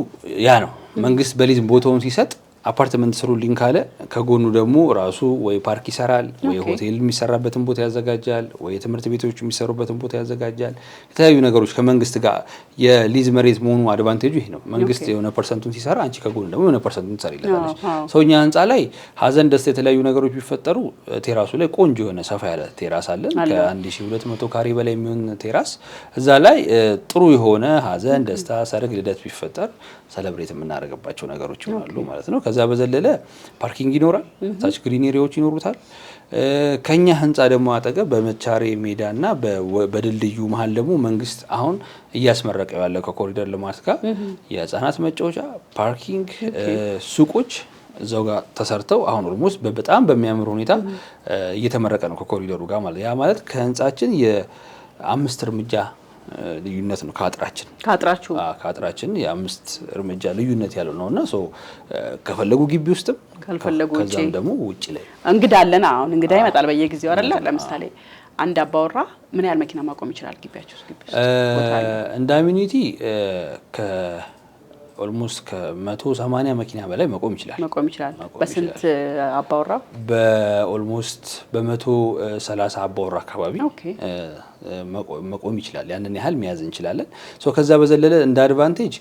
ያ ነው። መንግስት በሊዝ ቦታውን ሲሰጥ አፓርትመንት ስሩልኝ ካለ ከጎኑ ደግሞ ራሱ ወይ ፓርክ ይሰራል፣ ወይ ሆቴል የሚሰራበትን ቦታ ያዘጋጃል፣ ወይ ትምህርት ቤቶች የሚሰሩበትን ቦታ ያዘጋጃል። የተለያዩ ነገሮች ከመንግስት ጋር የሊዝ መሬት መሆኑ አድቫንቴጁ ይሄ ነው። መንግስት የሆነ ፐርሰንቱን ሲሰራ አንቺ ከጎኑ ደግሞ የሆነ ፐርሰንቱን ትሰሪለታለሽ። ሰውኛ ህንጻ ላይ ሀዘን፣ ደስታ፣ የተለያዩ ነገሮች ቢፈጠሩ ቴራሱ ላይ ቆንጆ የሆነ ሰፋ ያለ ቴራስ አለን። ከ1200 ካሬ በላይ የሚሆን ቴራስ እዛ ላይ ጥሩ የሆነ ሀዘን፣ ደስታ፣ ሰርግ፣ ልደት ቢፈጠር ሰለብሬት የምናደርግባቸው ነገሮች ይሆናሉ ማለት ነው። ከዛ በዘለለ ፓርኪንግ ይኖራል፣ ታች ግሪነሪዎች ይኖሩታል። ከኛ ህንጻ ደግሞ አጠገብ በመቻሬ ሜዳና በድልድዩ መሀል ደግሞ መንግስት አሁን እያስመረቀው ያለ ከኮሪደር ልማት ጋር የህፃናት መጫወቻ፣ ፓርኪንግ፣ ሱቆች እዛው ጋር ተሰርተው አሁን ኦልሞስት በጣም በሚያምር ሁኔታ እየተመረቀ ነው ከኮሪደሩ ጋር ማለት ያ ማለት ከህንጻችን የ5 እርምጃ ልዩነት ነው ከአጥራችን የ5 እርምጃ ልዩነት ያለው ነውና ሶ ከፈለጉ ግቢ ውስጥም ከፈለጉ ውጪ ከዛም ደግሞ ውጪ ላይ እንግዳ አለና አሁን እንግዳ ይመጣል በየጊዜው አይደለ? ለምሳሌ አንድ አባወራ ምን ያህል መኪና ማቆም ይችላል ግቢያቸው ውስጥ? እንደ አሚኒቲ ኦልሞስት ከ180 መኪና በላይ መቆም ይችላል። በስንት አባወራ? በኦልሞስት በ130 አባወራ አካባቢ መቆም ይችላል። ያንን ያህል መያዝ እንችላለን። ሶ ከዛ በዘለለ እንደ አድቫንቴጅ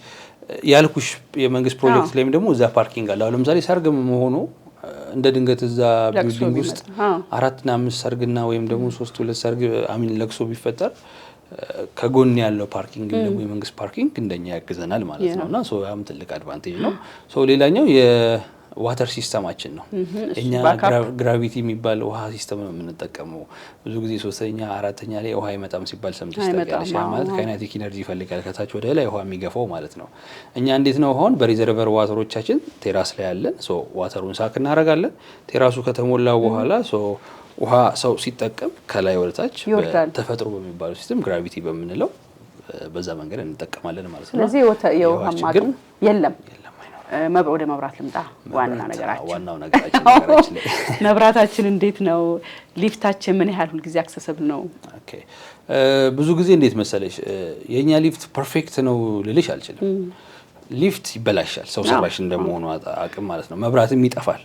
ያልኩሽ የመንግስት ፕሮጀክት ላይም ደግሞ እዛ ፓርኪንግ አለ። ለምሳሌ ሰርግም ሆኖ እንደ ድንገት እዛ ቢልዲንግ ውስጥ 4 እና 5 ሰርግና ወይም ደግሞ 3-2 ሰርግ ለቅሶ ቢፈጠር ከጎን ያለው ፓርኪንግ ደግሞ የመንግስት ፓርኪንግ እንደኛ ያግዘናል ማለት ነውና ሶ ያም ትልቅ አድቫንቴጅ ነው። ሶ ሌላኛው የዋተር ሲስተማችን ነው። እኛ ግራቪቲ የሚባል ውሃ ሲስተም ነው የምንጠቀመው። ብዙ ጊዜ 3ኛ 4ኛ ላይ ውሃ አይመጣም ሲባል ሰምተሽ ታውቂያለሽ? ማለት ካይናቲክ ኢነርጂ ይፈልጋል ከታች ወደ ላይ ውሃ የሚገፋው ማለት ነው። እኛ እንዴት ነው አሁን በሪዘርቨር ዋተሮቻችን ቴራስ ላይ ያለን። ሶ ዋተሩን ሳክ እናደርጋለን። ቴራሱ ከተሞላ በኋላ ሶ ውሃ ሰው ሲጠቀም ከላይ ወደታች ተፈጥሮ በሚባለው ሲስተም ግራቪቲ በምንለው በዛ መንገድ እንጠቀማለን ማለት ነው። ስለዚህ የውሃ ማግኘት የለም። ወደ መብራት ልምጣ። ዋናው ነገራችን ላይ መብራታችን እንዴት ነው? ሊፍታችን ምን ያህል ሁልጊዜ አክሰሰብል ነው? ኦኬ ብዙ ጊዜ እንዴት መሰለሽ የኛ ሊፍት ፐርፌክት ነው ልልሽ አልችልም። ሊፍት ይበላሻል፣ ሰው ሰራሽ እንደመሆኑ አቅም ማለት ነው። መብራትም ይጠፋል።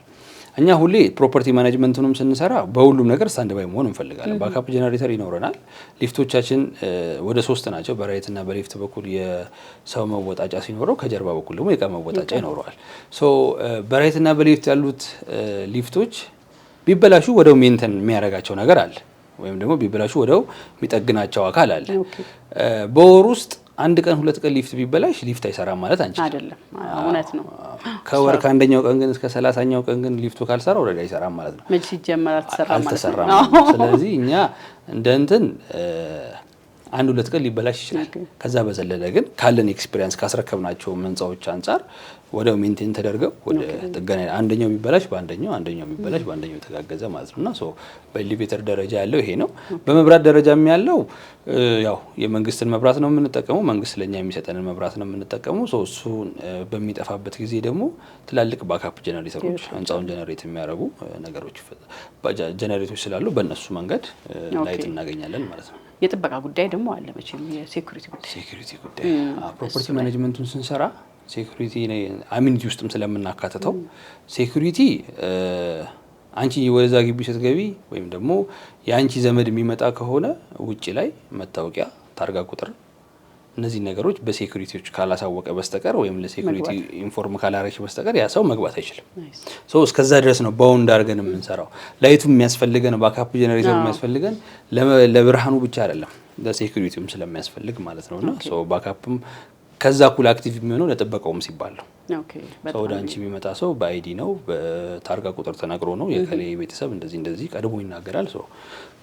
እኛ ሁሌ ፕሮፐርቲ ማኔጅመንቱንም ስንሰራ በሁሉም ነገር ስታንድ ባይ መሆን እንፈልጋለን። ባካፕ ጄነሬተር ይኖረናል። ሊፍቶቻችን ወደ 3 ናቸው። በራይት እና በሌፍት በኩል የሰው መወጣጫ ሲኖረው ከጀርባ በኩል ደግሞ የእቃ መወጣጫ ይኖረዋል። ሶ በራይት እና በሌፍት ያሉት ሊፍቶች ቢበላሹ ወደው ሜንቴን የሚያደርጋቸው ነገር አለ፣ ወይም ደግሞ ቢበላሹ ወደው የሚጠግናቸው አካል አለ። በወር ውስጥ አንድ ቀን ሁለት ቀን ሊፍት ቢበላሽ ሊፍት አይሰራም ማለት አንችልም አይደለም እውነት ነው ከወር ከአንደኛው ቀን ግን እስከ 30ኛው ቀን ግን ሊፍቱ ካልሰራ ወረዳ አይሰራም ማለት ነው መቼ ይጀምራል አልተሰራም ስለዚህ እኛ እንደ እንትን አንድ ሁለት ቀን ሊበላሽ ይችላል ከዛ በዘለለ ግን ካለን ኤክስፒሪየንስ ካስረከብናቸው ህንጻዎች አንፃር ወዲያው ሜንቴን ተደርገው ወደ ጥገና አንደኛው ቢበላሽ አንደኛው ቢበላሽ በአንደኛው ተጋገዘ ማለት ነውና ሶ በኤሌቬተር ደረጃ ያለው ይሄ ነው በመብራት ደረጃም ያለው ያው የመንግስትን መብራት ነው የምንጠቀመው መንግስት ለኛ የሚሰጠንን መብራት ነው የምንጠቀመው ሶ እሱ በሚጠፋበት ጊዜ ደግሞ ትላልቅ ባካፕ ጀነሬተሮች ህንጻውን ጀነሬት የሚያደርጉ ነገሮች ጀነሬተሮች ስላሉ በእነሱ መንገድ ላይት እናገኛለን ማለት ነው የጥበቃ ጉዳይ ደግሞ አለ መቼም የሴኩሪቲ ጉዳይ ፕሮፐርቲ ማኔጅመንቱን ስንሰራ ሴኩሪቲ አሚኒቲ ውስጥም ስለምናካተተው ሴኩሪቲ አንቺ ወደዛ ግቢ ስትገቢ ወይም ደግሞ የአንቺ ዘመድ የሚመጣ ከሆነ ውጪ ላይ መታወቂያ ታርጋ ቁጥር እነዚህ ነገሮች በሴኩሪቲዎች ካላሳወቀ በስተቀር ወይም ለሴኩሪቲ ኢንፎርም ካላረች በስተቀር ያ ሰው መግባት አይችልም ሶ እስከዛ ድረስ ነው ባውንድ አድርገን የምንሰራው ላይቱ የሚያስፈልገን ባካፕ ጀነሬተር የሚያስፈልገን ለብርሃኑ ብቻ አይደለም ለሴኩሪቲውም ስለሚያስፈልግ ማለት ነውና ሶ ባካፕም ከዛ ኩል አክቲቭ የሚሆነው ለጥበቃውም ሲባል ነው ኦኬ ሰው ዳንቺ የሚመጣ ሰው በአይዲ ነው በታርጋ ቁጥር ተነግሮ ነው የከሌ ቤተሰብ እንደዚህ ቀድሞ ይናገራል ሶ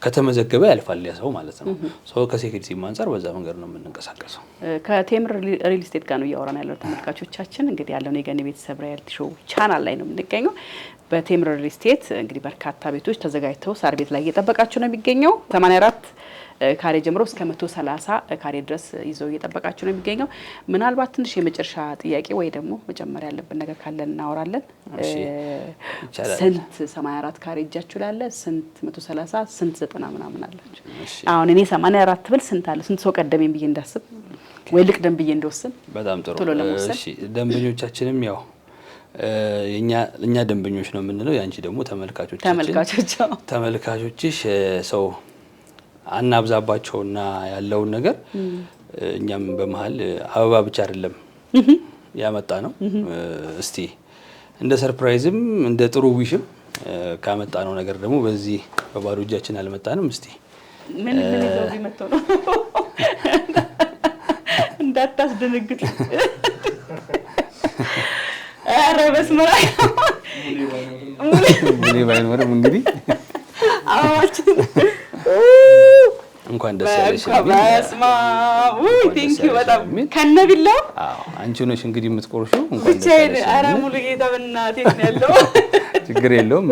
ከተመዘገበ ያልፋል ያ ሰው ማለት ነው ሶ ከሴኩሪቲ አንፃር በዛ መንገድ ነው የምንንቀሳቀሰው ከቴምር ሪል ስቴት ጋር ነው እያወራን ያለው ተመልካቾቻችን እንግዲህ ያለው የገኒ ቤተሰብ ሪያሊቲ ሾው ቻናል ላይ ነው የምንገኘው በቴምር ሪል ስቴት እንግዲህ በርካታ ቤቶች ተዘጋጅተው ሳር ቤት ላይ እየጠበቃችሁ ነው የሚገኘው 84 ካሬ ጀምሮ እስከ 130 ካሬ ድረስ ይዘው እየጠበቃችሁ ነው የሚገኘው ምናልባት ትንሽ የመጨረሻ ጥያቄ ወይ ደግሞ መጀመሪያ ያለብን ነገር ካለ እናወራለን ስንት 84 ካሬ እጃችሁ ላይ አለ ስንት 130 ስንት 90 ምናምን አላችሁ አሁን እኔ 84 ብል ስንት አለ ስንት ሰው ቀደመኝ ብዬ እንዳስብ ወይ ልቅደም ብዬ እንደወስን በጣም ጥሩ እሺ ደንበኞቻችንም ያው እኛ ደንበኞች ነው የምንለው ያንቺ ደግሞ ተመልካቾችሽ ሰው አናብዛባቸውና ያለውን ነገር እኛም በመሃል አበባ ብቻ አይደለም ያመጣ ነው እስቲ እንደ ሰርፕራይዝም እንደ ጥሩ ዊሽም ካመጣ ነው ነገር ደግሞ በዚህ በባዶ እጃችን አልመጣንም እስቲ ምን ይዘው ቢመጣው ነው እንዳታስደነግጡ አረ በስመራ ሙሌ ባይኖርም እንግዲህ አዋችን እንኳን ደስ ያለሽ በስማ ቴንክ ዩ በጣም ከነቢላው አንቺ ነሽ እንግዲህ የምትቆርሺው እንኳን ደስ ያለሽ አረ ሙሉ ጌታ በእናቴ ነው ያለው ችግር የለውም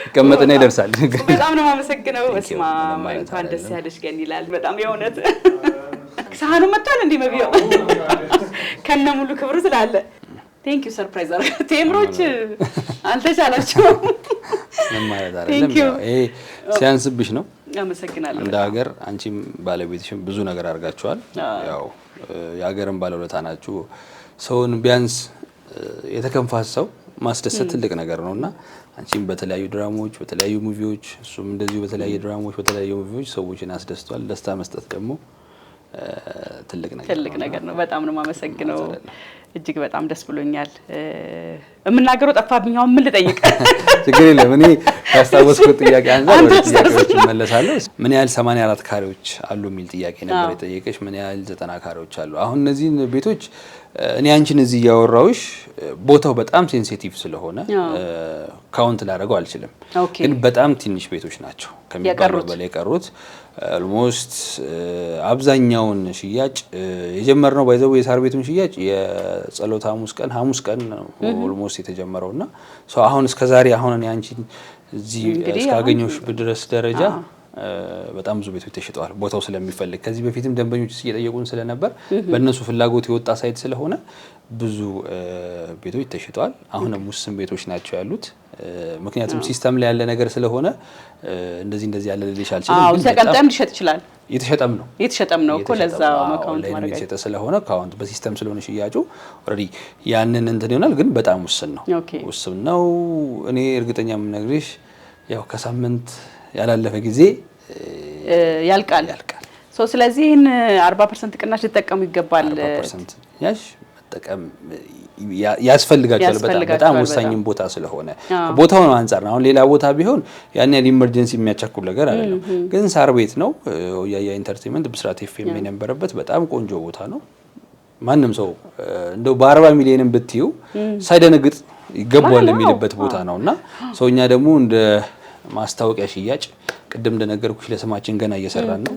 ይቀመጥና ይደርሳል በጣም ነው የማመሰግነው በስማ እንኳን ደስ ያለሽ ገን ይላል በጣም የእውነት ሳህኑ መጣል እንዴ መብየው ከነ ሙሉ ክብሩ ስላለ ቴንክ ዩ ሰርፕራይዝ ቴምሮች አልተቻላችሁ ማለት አይደለም ይሄ ሲያንስብሽ ነው አመሰግናለሁ እንደ ሀገር አንቺም ባለቤትሽም ብዙ ነገር አድርጋችኋል ያው የሀገርን ባለውለታ ናችሁ ሰውን ቢያንስ የተከንፋስ ሰው ማስደሰት ትልቅ ነገር ነውና አንቺም በተለያዩ ድራማዎች በተለያዩ ሙቪዎች እሱም እንደዚሁ በተለያዩ ድራማዎች በተለያዩ ሙቪዎች ሰዎችን አስደስቷል ደስታ መስጠት ደግሞ ትልቅ ነገር ነው በጣም ነው ማመሰግነው እጅግ በጣም ደስ ብሎኛል እምናገረው ጠፋብኛው ምን ልጠይቅ ችግር የለም እኔ ያስታወስኩት ጥያቄ አንፃር ወደ ጥያቄዎች እመለሳለሁ ምን ያህል 84 ካሬዎች አሉ የሚል ጥያቄ ነበር የጠየቀሽ ምን ያህል 90 ካሬዎች አሉ አሁን እነዚህ ቤቶች እኔ አንቺን እዚህ ያወራውሽ ቦታው በጣም ሴንሲቲቭ ስለሆነ ካውንት ላደርገው አልችልም ግን በጣም ትንሽ ቤቶች ናቸው ከሚባለው በላይ ቀሩት ኦልሞስት አብዛኛውን ሽያጭ የጀመርነው ባይዘው የሳር ቤቱን ሽያጭ የጸሎት ሐሙስ ቀን ኦልሞስት የተጀመረውና ሶ አሁን እስከ ዛሬ አሁን እኔ አንቺን እዚህ እስካገኘሁሽ ድረስ ደረጃ በጣም ብዙ ቤቶች ተሽጠዋል ቦታው ስለሚፈልግ ከዚህ በፊትም ደንበኞች እየጠየቁን ስለነበር በእነሱ ፍላጎት የወጣ ሳይት ስለሆነ ብዙ ቤቶች ተሽጠዋል አሁንም ውስን ቤቶች ናቸው ያሉት ምክንያቱም ሲስተም ላይ ያለ ነገር ስለሆነ እንደዚህ ያለ ልልሽ አልችልም አዎ ተቀምጠም ሊሸጥ ይችላል የተሸጠም ነው እኮ ለዛው አካውንት ማድረግ የተሸጠ ስለሆነ አካውንት በሲስተም ስለሆነ ሽያጩ ኦሬዲ ያንን እንትን ይሆናል ግን በጣም ውስን ነው እኔ እርግጠኛ የምነግርሽ ያው ከሳምንት ያላለፈ ጊዜ ያልቃል ሶ ስለዚህ ይሄን 40% ቅናሽ ሊጠቀሙ ይገባል 40% ያሽ መጠቀም ያስፈልጋቸዋል በጣም ወሳኝም ቦታ ስለሆነ ቦታው ነው አንፃር አሁን ሌላ ቦታ ቢሆን ያን ያለ ኢመርጀንሲ የሚያቻኩል ነገር አይደለም ግን ሳር ቤት ነው ያያ ኢንተርቴይንመንት ብስራት ኤፍኤም የነበረበት በጣም ቆንጆ ቦታ ነው ማንም ሰው እንደው በ40 ሚሊዮንም ብትዩ ሳይደነግጥ ይገባዋል የሚልበት ቦታ ነውና ሰውኛ ደግሞ እንደ ማስታወቂያ ሽያጭ ቅድም እንደነገርኩሽ ለስማችን ገና እየሰራን ነው።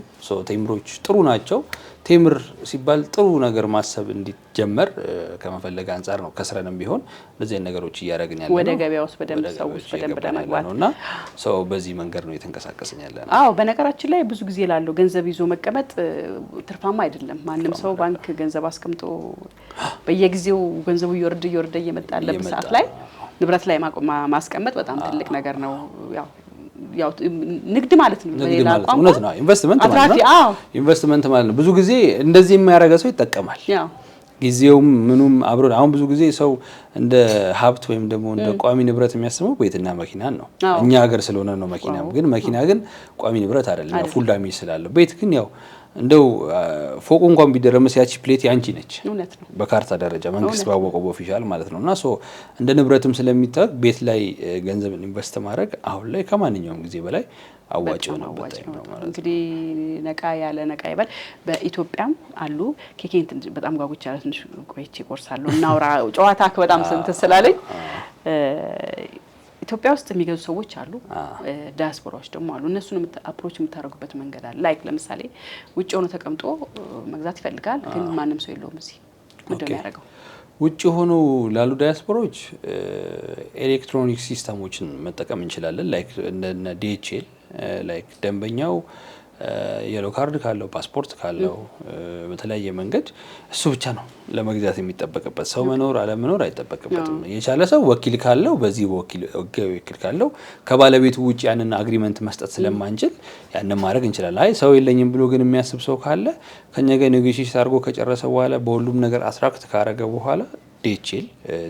ቴምሮች ጥሩ ናቸው። ቴምር ሲባል ጥሩ ነገር ማሰብ እንዲጀመር ከመፈለግ አንፃር ነው። ከስረንም ቢሆን እንደዚህ ነገሮች እያደረግን ያለነው ወደ ገበያ ውስጥ በደንብ ሰዎች በደንብ ለመግባት ነውና ሰው በዚህ መንገድ ነው የተንቀሳቀስን ያለነው። አዎ በነገራችን ላይ ብዙ ጊዜ ላለው ገንዘብ ይዞ መቀመጥ ትርፋማ አይደለም። ማንም ሰው ባንክ ገንዘብ አስቀምጦ በየጊዜው ገንዘቡ እየወረደ እየመጣ ያለበት ሰዓት ላይ ንብረት ላይ ማስቀመጥ በጣም ትልቅ ነገር ነው። ያው ንግድ ማለት ነው። ሌላ ቋንቋ እውነት ነው። ኢንቨስትመንት ማለት ነው። ኢንቨስትመንት ማለት ነው። ብዙ ጊዜ እንደዚህ የሚያደርግ ሰው ይጠቀማል። ጊዜውም ምኑም አብሮ አሁን ብዙ ጊዜ ሰው እንደ ሀብት ወይም ደግሞ እንደ ቋሚ ንብረት የሚያስበው ቤትና መኪናን ነው። እኛ ሀገር ስለሆነ ነው መኪና ግን መኪና ግን ቋሚ ንብረት አይደለም። ፉል ዳሜጅ ስላለው ቤት ግን ያው እንደው ፎቁ እንኳን ቢደረመስ ያቺ ፕሌት ያንቺ ነች። በካርታ ደረጃ መንግስት ባወቀው ኦፊሻል ማለት ነውና እንደ ንብረትም ስለሚታወቅ ቤት ላይ ገንዘብ ኢንቨስት ማድረግ አሁን ላይ ከማንኛውም ጊዜ በላይ አዋጭ ነው ማለት ነው። እንግዲህ ነቃ ይበል። በኢትዮጵያም አሉ ኬኬንት በጣም ጓጉቻ ያለ ትንሽ ቆይቼ ቆርሳለሁ እናውራ ጨዋታ በጣም ስንት ስላለኝ ኢትዮጵያ ውስጥ የሚገዙ ሰዎች አሉ። ዲያስፖራዎች ደግሞ አሉ። እነሱን አፕሮች የምታደርጉበት መንገድ አለ። ላይክ ለምሳሌ ውጭ ሆኖ ተቀምጦ መግዛት ይፈልጋል ግን ማንም ሰው የለውም እዚህ ምንድን ነው ያደረገው? ውጭ ሆኖ ላሉ ዲያስፖራዎች ኤሌክትሮኒክ ሲስተሞችን መጠቀም እንችላለን። ላይክ እንደ DHL ላይክ ደንበኛው የሎ ካርድ ካለው ፓስፖርት ካለው በተለያየ መንገድ እሱ ብቻ ነው ለመግዛት የሚጠበቅበት። ሰው መኖር አለመኖር አይጠበቅበትም። የቻለ ሰው ወኪል ካለው በዚህ ወኪል ካለው ከባለቤቱ ውጭ ያንን አግሪመንት መስጠት ስለማንችል ያንን ማድረግ እንችላለን። አይ ሰው የለኝም ብሎ ግን የሚያስብ ሰው ካለ ከኛ ጋር ኔጎሺዬት አድርጎ ከጨረሰ በኋላ በሁሉም ነገር አትራክት ካረገ በኋላ DHL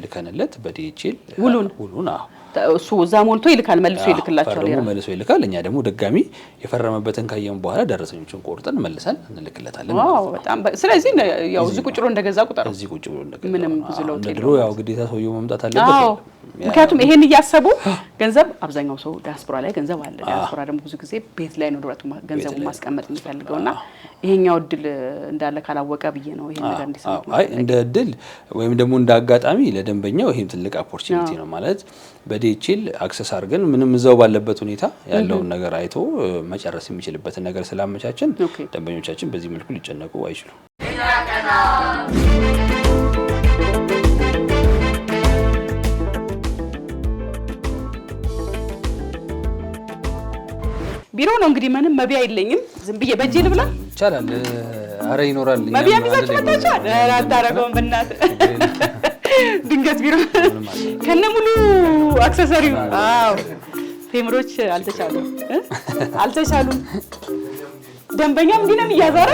ልከንለት በDHL ውሉን እሱ እዛ ሞልቶ ይልካል መልሶ ይልክላቸዋል። ደግሞ መልሶ ይልካል። እኛ ደግሞ ድጋሚ የፈረመበትን ካየን በኋላ ደረሰኞችን ቆርጠን መልሰን እንልክለታለን። ዋው በጣም ስለዚህ ያው እዚህ ቁጭ ብሎ እንደገዛ ቁጥር እዚህ ቁጭ ብሎ እንደገዛ ምንም ዝለው ድሮ ያው ግዴታ ሰውየው መምጣት አለበት። ምክንያቱም ይሄን እያሰቡ ገንዘብ አብዛኛው ሰው ዲያስፖራ ላይ ገንዘብ አለ። ዲያስፖራ ደግሞ ብዙ ጊዜ ቤት ላይ ነው ድረቱ ገንዘቡን ማስቀመጥ የሚፈልገውና ይሄኛው እድል እንዳለ ካላወቀ ብዬ ነው ይሄን ነገር እንዲሰማ። አይ እንደ እድል ወይም ደግሞ እንደ አጋጣሚ ለደንበኛው ይሄም ትልቅ ኦፖርቹኒቲ ነው ማለት በDHL አክሰስ አድርገን ምንም እዛው ባለበት ሁኔታ ያለውን ነገር አይቶ መጨረስ የሚችልበትን ነገር ስላመቻችን ደንበኞቻችን በዚህ መልኩ ሊጨነቁ አይችሉም። ቢሮ ነው እንግዲህ ምንም መቢያ የለኝም። ዝም ብዬ በእጄ ልብላ ይቻላል። አረ ይኖራል። መቢያ ቢዛች መጣቻል አታረገውም በእናትህ ድንገት ቢሮ ከነ ሙሉ አክሰሰሪው። አዎ ቴምሮች አልተቻሉም። ደንበኛም እንዲህ ነው እያዛረ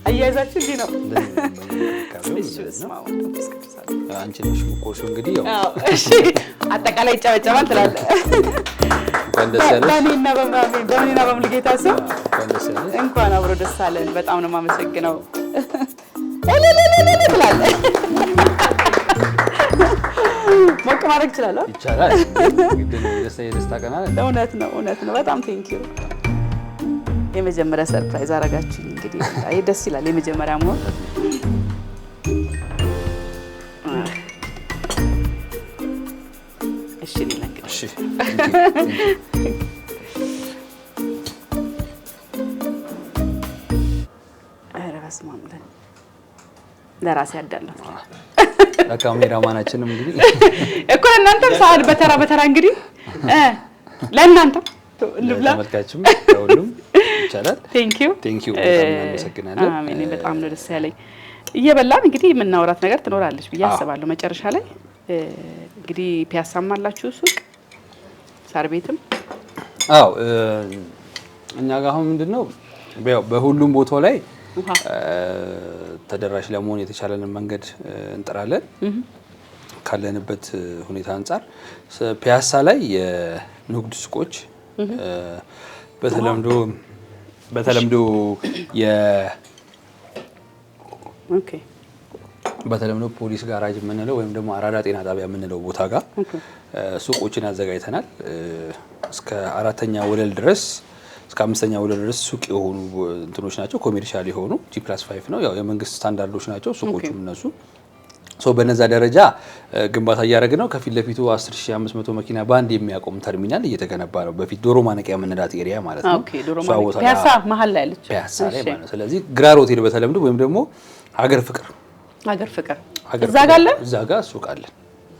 አያይዛችሁ እንዲህ ነው። አንቺ ነሽ ቆርሾ እንግዲህ ያው እሺ አጠቃላይ ይጨበጨባል ትላለህ። በእኔና በሙሉጌታ ስም እንኳን አብሮ ደስ አለን። በጣም ነው የማመሰግነው። ትላለህ ሞቅ ማድረግ ይችላለሁ። ይቻላል። የደስታ ቀን አይደል? እውነት ነው። በጣም ቴንኪው። የመጀመሪያ ሰርፕራይዝ አረጋችሁኝ። እንግዲህ አይ ደስ ይላል የመጀመሪያ መሆን። እሺ ሊለንክ እሺ አረባስማምለን ለራሴ ያዳለሁ ለካሜራማናችንም እንግዲህ እኮ እናንተም ሰዓት በተራ እንግዲህ ለእናንተ ለተመልካችም ሁሉም ይቻላል። ቴንኪው በጣም እናመሰግናለን። አሜን። በጣም ነው ደስ ያለኝ። እየበላን እንግዲህ የምናወራት ነገር ትኖራለች ብዬ አስባለሁ። መጨረሻ ላይ እንግዲህ ፒያሳም አላችሁ ሱቅ ሳር ቤትም። አዎ እኛ ጋር አሁን ምንድነው በሁሉም ቦታው ላይ ተደራሽ ለመሆን የተቻለንን መንገድ እንጥራለን። ካለንበት ሁኔታ አንፃር ፒያሳ ላይ የንግድ ሱቆች በተለምዶ ፖሊስ ጋራጅ የምንለው ወይም ደግሞ አራዳ ጤና ጣቢያ የምንለው ቦታ ጋር ሱቆችን አዘጋጅተናል። እስከ 4ኛ ወለል ድረስ እስከ 5ኛ ወለል ድረስ ሱቅ የሆኑ እንትኖች ናቸው። ኮሜርሻል የሆኑ G+5 ነው። ያው የመንግስት ስታንዳርዶች ናቸው ሱቆቹም እነሱ። በነዛ ደረጃ ግንባታ እያደረገ ነው። ከፊት ለፊቱ 10500 መኪና ባንድ የሚያቆም ተርሚናል እየተገነባ ነው። በፊት ዶሮ ማነቂያ የምንላት ኤሪያ ማለት ነው። ኦኬ ዶሮ ማነቂያ ፒያሳ መሀል ላይ አለች። ፒያሳ ላይ ማለት ነው። ስለዚህ ግራር ሆቴል በተለምዶ ወይም ደግሞ ሀገር ፍቅር እዛ ጋር አለ። እዛ ጋር ሱቅ አለ።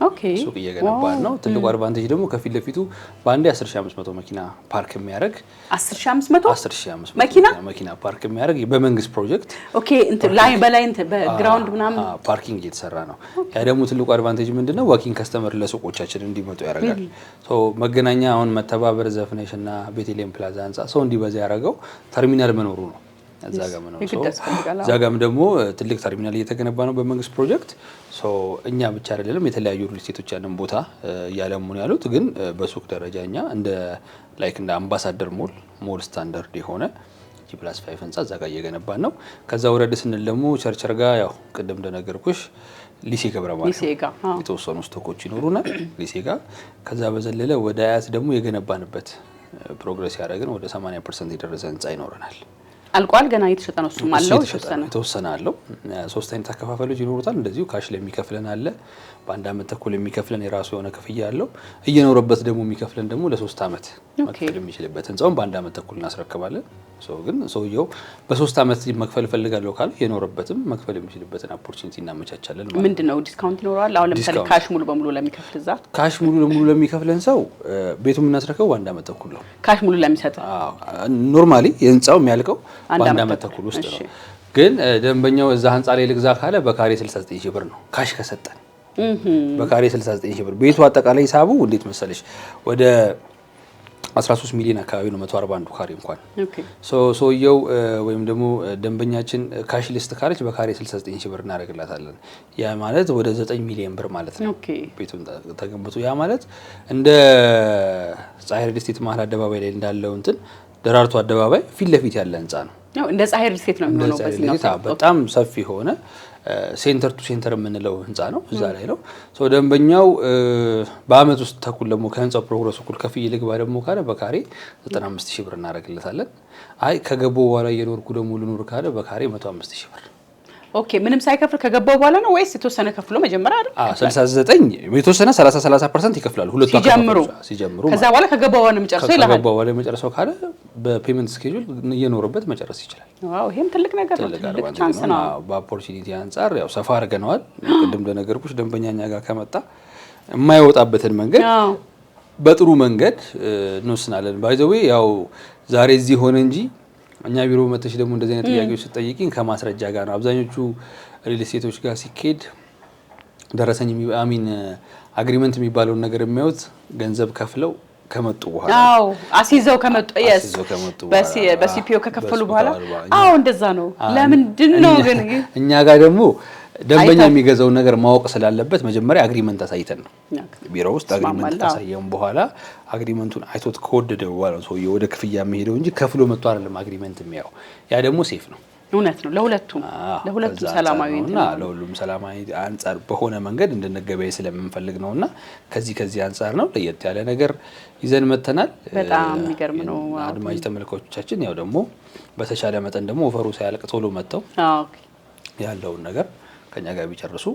ኦኬ ሱቅ እየገነባ ነው። ትልቁ አድቫንቴጅ ደግሞ ከፊት ለፊቱ ባንዴ 10500 መኪና ፓርክ የሚያደርግ 10500 መኪና ፓርክ የሚያደርግ በመንግስት ፕሮጀክት ኦኬ እንት ላይ በላይ እንት በግራውንድ ምናምን ፓርኪንግ እየተሰራ ነው። ያ ደግሞ ትልቁ አድቫንቴጅ ምንድነው? ዋኪንግ ከስተመር ለሱቆቻችን እንዲመጡ ያደርጋል። መገናኛ አሁን መተባበር ዘፍነሽና ቤተልሔም ፕላዛ ህንጻ ሰው እንዲበዛ ያደረገው ተርሚናል መኖሩ ነው። እዛ ጋም ደግሞ ትልቅ ተርሚናል እየተገነባ ነው በመንግስት ፕሮጀክት። እኛ ብቻ አይደለም የተለያዩ ሪል ስቴቶች ያንን ቦታ እያለሙ ነው ያሉት። ግን በሱቅ ደረጃ እኛ እንደ አምባሳደር ሞል ስታንዳርድ የሆነ G+5 ህንጻ እዛ ጋር እየገነባን ነው። ከዛ ወረድ ስንል ደግሞ ቸርቸር ጋር ያው ቅድም እንደነገርኩሽ ሊሴ ገብረ ማርያም የተወሰኑ ስቶኮች ይኖሩናል ሊሴ ጋር። ከዛ በዘለለ ወደ አያት ደግሞ የገነባንበት ፕሮግረስ ያደረግን ወደ 80% የደረሰ ህንጻ ይኖረናል። አልቋል። ገና እየተሸጠ ነው። እሱም አለው የተወሰነ አለው። 3 አይነት አከፋፈሎች ይኖሩታል። እንደዚሁ ካሽ ለሚከፍለን አለ። በአንድ አመት ተኩል የሚከፍለን የራሱ የሆነ ክፍያ አለው። እየኖረበት ደግሞ የሚከፍለን ደግሞ ለ3 አመት መክፈል የሚችልበት ህንጻውን በአንድ አመት ተኩል እናስረክባለን። ግን ሰውየው በ3 አመት መክፈል ፈልጋለሁ ካለ የኖረበትም መክፈል የሚችልበትን ኦፖርቹኒቲ እናመቻቻለን ማለት ነው። ምንድነው ዲስካውንት ይኖራል? አሁን ለምሳሌ ካሽ ሙሉ በሙሉ ለሚከፍል እዛ ካሽ ሙሉ ለሙሉ ለሚከፍለን ሰው ቤቱን የምናስረክበው በአንድ አመት ተኩል ነው። ካሽ ሙሉ ለሚሰጥ ኖርማሊ የህንጻው የሚያልቀው በአንድ አመት ተኩል ውስጥ ነው። ግን ደንበኛው እዛ ህንጻ ላይ ልግዛ ካለ በካሬ 69 ሺህ ብር ነው ካሽ ከሰጠን። በካሬ 69 ሺህ ብር ቤቱ አጠቃላይ ሂሳቡ እንዴት መሰለሽ ወደ 13 ሚሊዮን አካባቢ ነው 141 ካሬ እንኳን። ሰውየው ወይም ደግሞ ደንበኛችን ካሽ ሊስት ካለች በካሬ 69 ሺህ ብር እናደርግላታለን። ያ ማለት ወደ 9 ሚሊዮን ብር ማለት ነው። ቤቱን ተገንብቶ ያ ማለት እንደ ፀሐይ ሪል ስቴት መሀል አደባባይ ላይ እንዳለው እንትን ደራርቱ አደባባይ ፊት ለፊት ያለ ህንጻ ነው። እንደ ፀሐይ ሪል ስቴት ነው የሚሆነው። በሲናው በጣም ሰፊ ሆነ ሴንተር ቱ ሴንተር የምንለው ህንጻ ነው። እዛ ላይ ነው ደንበኛው በአመት ውስጥ ተኩል ደግሞ ከህንጻው ፕሮግረስ እኩል ከፍዬ ልግባ ደግሞ ካለ በካሬ 95 ሺህ ብር እናደርግለታለን። አይ ከገባው በኋላ እየኖርኩ ደግሞ ልኖር ካለ በካሬ 105 ሺህ ብር። ኦኬ ምንም ሳይከፍል ከገባው በኋላ ነው ወይስ የተወሰነ ከፍሎ መጀመሪያ አይደል? 69 የተወሰነ 30% ይከፍላሉ ሁለቱ ሲጀምሩ ከዛ በኋላ ከገባው በኋላ መጨረሻው ይላል። ከገባው በኋላ መጨረሻው ካለ በፔመንት ስኬጁል እየኖርበት መጨረስ ይችላል። ዋው ይሄም ትልቅ ነገር ነው። ትልቅ ቻንስ ነው። በኦፖርቹኒቲ አንፃር ያው ሰፋ አድርገናል። ቅድም እንደነገርኩሽ ደንበኛኛ ጋር ከመጣ የማይወጣበትን መንገድ በጥሩ መንገድ እንወስናለን። ባይ ዘ ዌይ ያው ዛሬ እዚህ ሆነ እንጂ እኛ ቢሮ መተሽ ደግሞ እንደዚህ አይነት ጥያቄዎች ስትጠይቂኝ ከማስረጃ ጋር ነው። አብዛኞቹ ሪል ስቴቶች ጋር ሲኬድ ደረሰኝ አግሪመንት የሚባለውን ነገር የሚያዩት ገንዘብ ከፍለው ከመጡ በኋላ አሲዘው ከመጡ በሲፒኦ ከከፈሉ በኋላ እንደዛ ነው። ለምንድን ነው ግን እኛ ጋር ደግሞ ደንበኛ የሚገዛውን ነገር ማወቅ ስላለበት መጀመሪያ አግሪመንት አሳይተን ነው ቢሮ ውስጥ አግሪመንት አሳየን በኋላ አግሪመንቱን አይቶት ከወደደ በኋላ ነው ሰውዬው ወደ ክፍያ የሚሄደው እንጂ ከፍሎ መጥቶ አይደለም አግሪመንት የሚያው። ያ ደግሞ ሴፍ ነው። እውነት ነው። ለሁለቱም ሰላማዊ ነውና ለሁሉም ሰላማዊ አንፃር በሆነ መንገድ እንድንገበያይ ስለምንፈልግ ነውና ከዚህ አንፃር ነው ለየት ያለ ነገር ይዘን መተናል። በጣም የሚገርም ነው። አድማጭ ተመልካቾቻችን ያው ደግሞ በተቻለ መጠን ደግሞ ኦፈሩ ሳያልቅ ቶሎ መጥተው ያለውን ነገር ከኛ ጋር ቢጨርሱ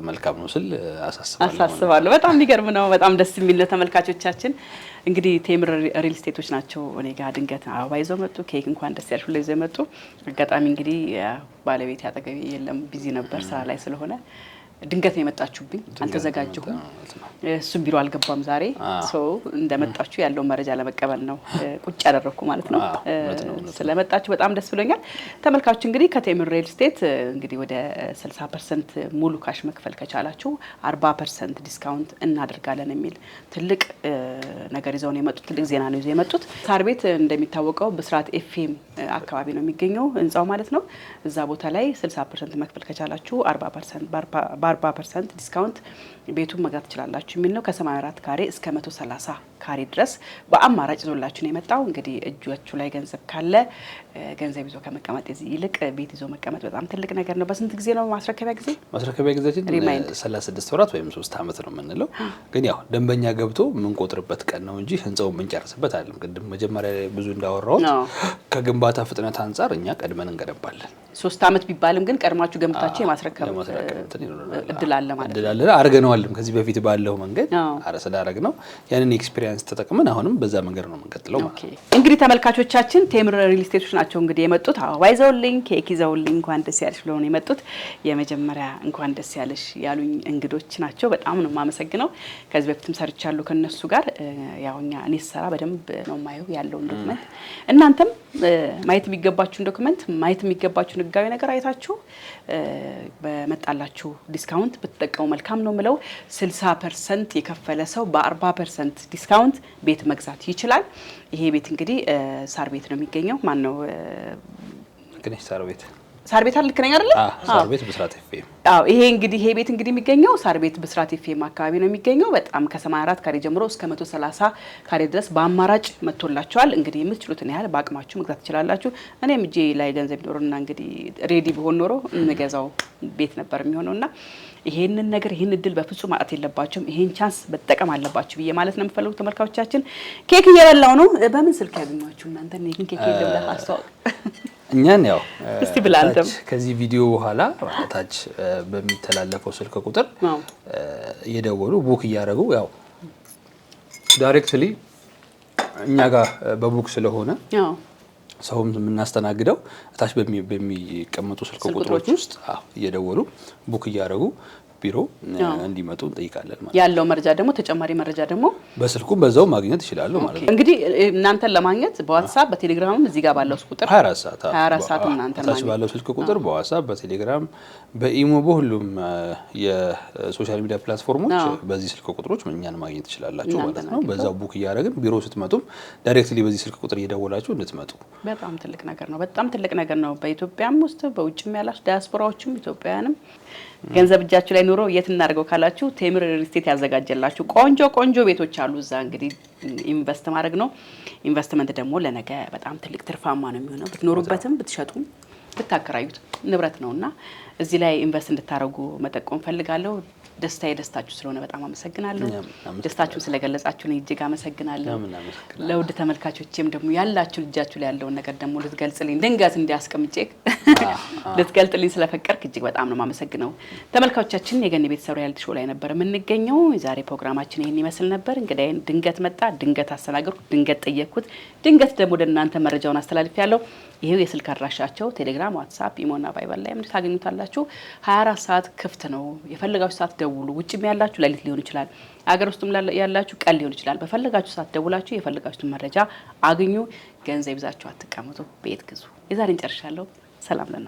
መልካም ነው ስል አሳስባለሁ። በጣም የሚገርም ነው። በጣም ደስ የሚል ተመልካቾቻችን እንግዲህ ቴምር ሪል ስቴቶች ናቸው እኔ ጋር ድንገት አበባ ይዘው መጡ። ኬክ እንኳን ደስ ያልሽ ብለው ይዘው መጡ። አጋጣሚ እንግዲህ ባለቤት ያጠገቤ የለም ቢዚ ነበር ስራ ላይ ስለሆነ ድንገት ነው የመጣችሁብኝ። አልተዘጋጀሁም። እሱም ቢሮ አልገባም ዛሬ። እንደመጣችሁ ያለው መረጃ ለመቀበል ነው ቁጭ ያደረኩ ማለት ነው። ስለመጣችሁ በጣም ደስ ብሎኛል። ተመልካቾች እንግዲህ ከቴምር ሪል ስቴት እንግዲህ ወደ 60% ሙሉ ካሽ መክፈል ከቻላችሁ 40% ዲስካውንት እናደርጋለን የሚል ትልቅ ነገር ይዘው ነው የመጡት። ትልቅ ዜና ነው ይዘው የመጡት። ሳር ቤት እንደሚታወቀው በስርዓት ኤፍኤም አካባቢ ነው የሚገኘው ህንጻው ማለት ነው። እዛ ቦታ ላይ 60% መክፈል ከቻላችሁ 40% ዲስካውንት ቤቱን መግዛት ትችላላችሁ የሚል ነው። ከ84 ካሬ እስከ 130 ካሬ ድረስ በአማራጭ ይዞላችሁ ነው የመጣው። እንግዲህ እጃችሁ ላይ ገንዘብ ካለ ገንዘብ ይዞ ከመቀመጥ ይልቅ ቤት ይዞ መቀመጥ በጣም ትልቅ ነገር ነው። በስንት ጊዜ ነው ማስረከቢያ ጊዜ? ማስረከቢያ ጊዜያችን 36 ወራት ወይም 3 አመት ነው የምንለው። ግን ያው ደንበኛ ገብቶ የምንቆጥርበት ቀን ነው እንጂ ህንጻውን የምንጨርስበት አይደለም። ቅድም መጀመሪያ ላይ ብዙ እንዳወራሁት ከግንባታ ፍጥነት አንፃር እኛ ቀድመን እንገነባለን። 3 አመት ቢባልም ግን ቀድማችሁ ገንብታችሁ የማስረከብ እድል አለ ማለት ነው። እድል አድርገነዋልም ከዚህ በፊት ባለው መንገድ አረሰዳረግ ነው። ያንን ኤክስፒሪየንስ ተጠቅመን አሁንም በዛ መንገድ ነው የምንቀጥለው ማለት ነው። እንግዲህ ተመልካቾቻችን ቴምር ሪል ስቴቶች ናቸው እንግዲህ የመጡት አበባ ይዘውልኝ ኬክ ይዘውልኝ እንኳን ደስ ያለሽ ብለው ነው የመጡት። የመጀመሪያ እንኳን ደስ ያለሽ ያሉኝ እንግዶች ናቸው። በጣም ነው የማመሰግነው። ከዚህ በፊትም ሰርቻለሁ ከነሱ ጋር ያውኛ እኔ ሰራ በደንብ ነው ማየው ያለው ዶክመንት። እናንተም ማየት የሚገባችሁን ዶክመንት ማየት የሚገባችሁን ህጋዊ ነገር አይታችሁ በመጣላችሁ ዲስካውንት ብትጠቀሙ መልካም ነው ምለው። 60% የከፈለ ሰው በ40% ዲስካውንት ቤት መግዛት ይችላል። ይሄ ቤት እንግዲህ ሳር ቤት ነው የሚገኘው። ማን ነው ግንሽ ሳር ቤት ልክ ነኝ አይደል? ሳር ቤት ብስራት ኤፍኤም። ይሄ ቤት እንግዲህ የሚገኘው ሳር ቤት ብስራት ኤፍኤም አካባቢ ነው የሚገኘው። በጣም ከ84 ካሬ ጀምሮ እስከ 130 ካሬ ድረስ በአማራጭ መጥቶላችኋል። እንግዲህ የምትችሉትን ያህል በአቅማችሁ መግዛት ትችላላችሁ። እኔም እጄ ላይ ገንዘብ ቢኖርና እንግዲህ ሬዲ ቢሆን ኖሮ እንገዛው ቤት ነበር የሚሆነውና ይሄንን ነገር ይሄን እድል በፍጹም ማጣት የለባችሁም። ይሄን ቻንስ መጠቀም አለባችሁ ብዬ ማለት ነው የምፈልገው። ተመልካቾቻችን ኬክ እየበላው ነው። በምን ስልክ ያገኟችሁ እናንተ? እኔ ግን ኬክ የለም አስተዋውቅ እኛን ያው እስቲ ብላንተም ከዚህ ቪዲዮ በኋላ ታች በሚተላለፈው ስልክ ቁጥር እየደወሉ ቡክ እያደረጉ ያው ዳይሬክትሊ እኛ ጋር በቡክ ስለሆነ ሰውም የምናስተናግደው ታች በሚቀመጡ ስልክ ቁጥሮች ውስጥ እየደወሉ ቡክ እያደረጉ ቢሮ እንዲመጡ እንጠይቃለን ማለት ያለው መረጃ ደግሞ ተጨማሪ መረጃ ደግሞ በስልኩም በዛው ማግኘት ይችላሉ ማለት ነው። እንግዲህ እናንተን ለማግኘት በዋትስአፕ በቴሌግራምም እዚህ ጋር ባለው ቁጥር 24 ሰዓት እናንተን ታች ባለው ስልክ ቁጥር በዋትስአፕ በቴሌግራም በኢሞ በሁሉም የሶሻል ሚዲያ ፕላትፎርሞች በዚህ ስልክ ቁጥሮች እኛን ማግኘት ትችላላችሁ ማለት ነው። በዛው ቡክ እያደረግን ቢሮ ስትመጡም ዳይሬክትሊ በዚህ ስልክ ቁጥር እየደወላችሁ እንድትመጡ በጣም ትልቅ ነገር ነው። በኢትዮጵያም ውስጥ በውጭም ያላችሁ ዲያስፖራዎችም ኢትዮጵያውያንም ገንዘብ እጃችሁ ላይ ኑሮ የት እናርገው ካላችሁ ቴምር ሪል ስቴት ያዘጋጀላችሁ ቆንጆ ቤቶች አሉ። እዛ እንግዲህ ኢንቨስት ማድረግ ነው። ኢንቨስትመንት ደግሞ ለነገ በጣም ትልቅ ትርፋማ ነው የሚሆነው። ብትኖሩበትም ብትሸጡም ብታከራዩት ንብረት ነውና እዚህ ላይ ኢንቨስት እንድታረጉ መጠቆም ፈልጋለሁ። ደስታችሁ ስለሆነ በጣም አመሰግናለሁ። ደስታችሁን ስለገለጻችሁን እጅግ አመሰግናለሁ። ለውድ ተመልካቾቼም ደግሞ ያላችሁ እጃችሁ ላይ ያለውን ነገር ደግሞ ልትገልጽልኝ ድንገት እንዲያስቀምጬ ልትገልጽልኝ ስለፈቀድክ እጅግ በጣም ነው የማመሰግነው። ተመልካቾቻችን የገኒ ቤተሰብ ሪያሊቲ ሾው ላይ ነበር የምንገኘው። የዛሬ ፕሮግራማችን ይሄን ይመስል ነበር። እንግዲህ ድንገት መጣ፣ ድንገት አስተናገርኩ፣ ድንገት ጠየቅኩት፣ ድንገት ደግሞ ለእናንተ መረጃውን አስተላልፌያለሁ። ይሄው የስልክ አድራሻቸው ቴሌግራም፣ ዋትስአፕ፣ ኢሞና ቫይበር ላይ ታገኙታላችሁ። 24 ሰዓት ክፍት ነው። የፈለጋችሁ ሰዓት ደውሉ። ውጭም ያላችሁ ሌሊት ሊሆን ይችላል፣ አገር ውስጥም ያላችሁ ቀን ሊሆን ይችላል። በፈለጋችሁ ሰዓት ደውላችሁ የፈለጋችሁትን መረጃ አግኙ። ገንዘብ ይዛችሁ አትቀመጡ፣ ቤት ግዙ። የዛሬን ጨርሻለሁ። ሰላም ለና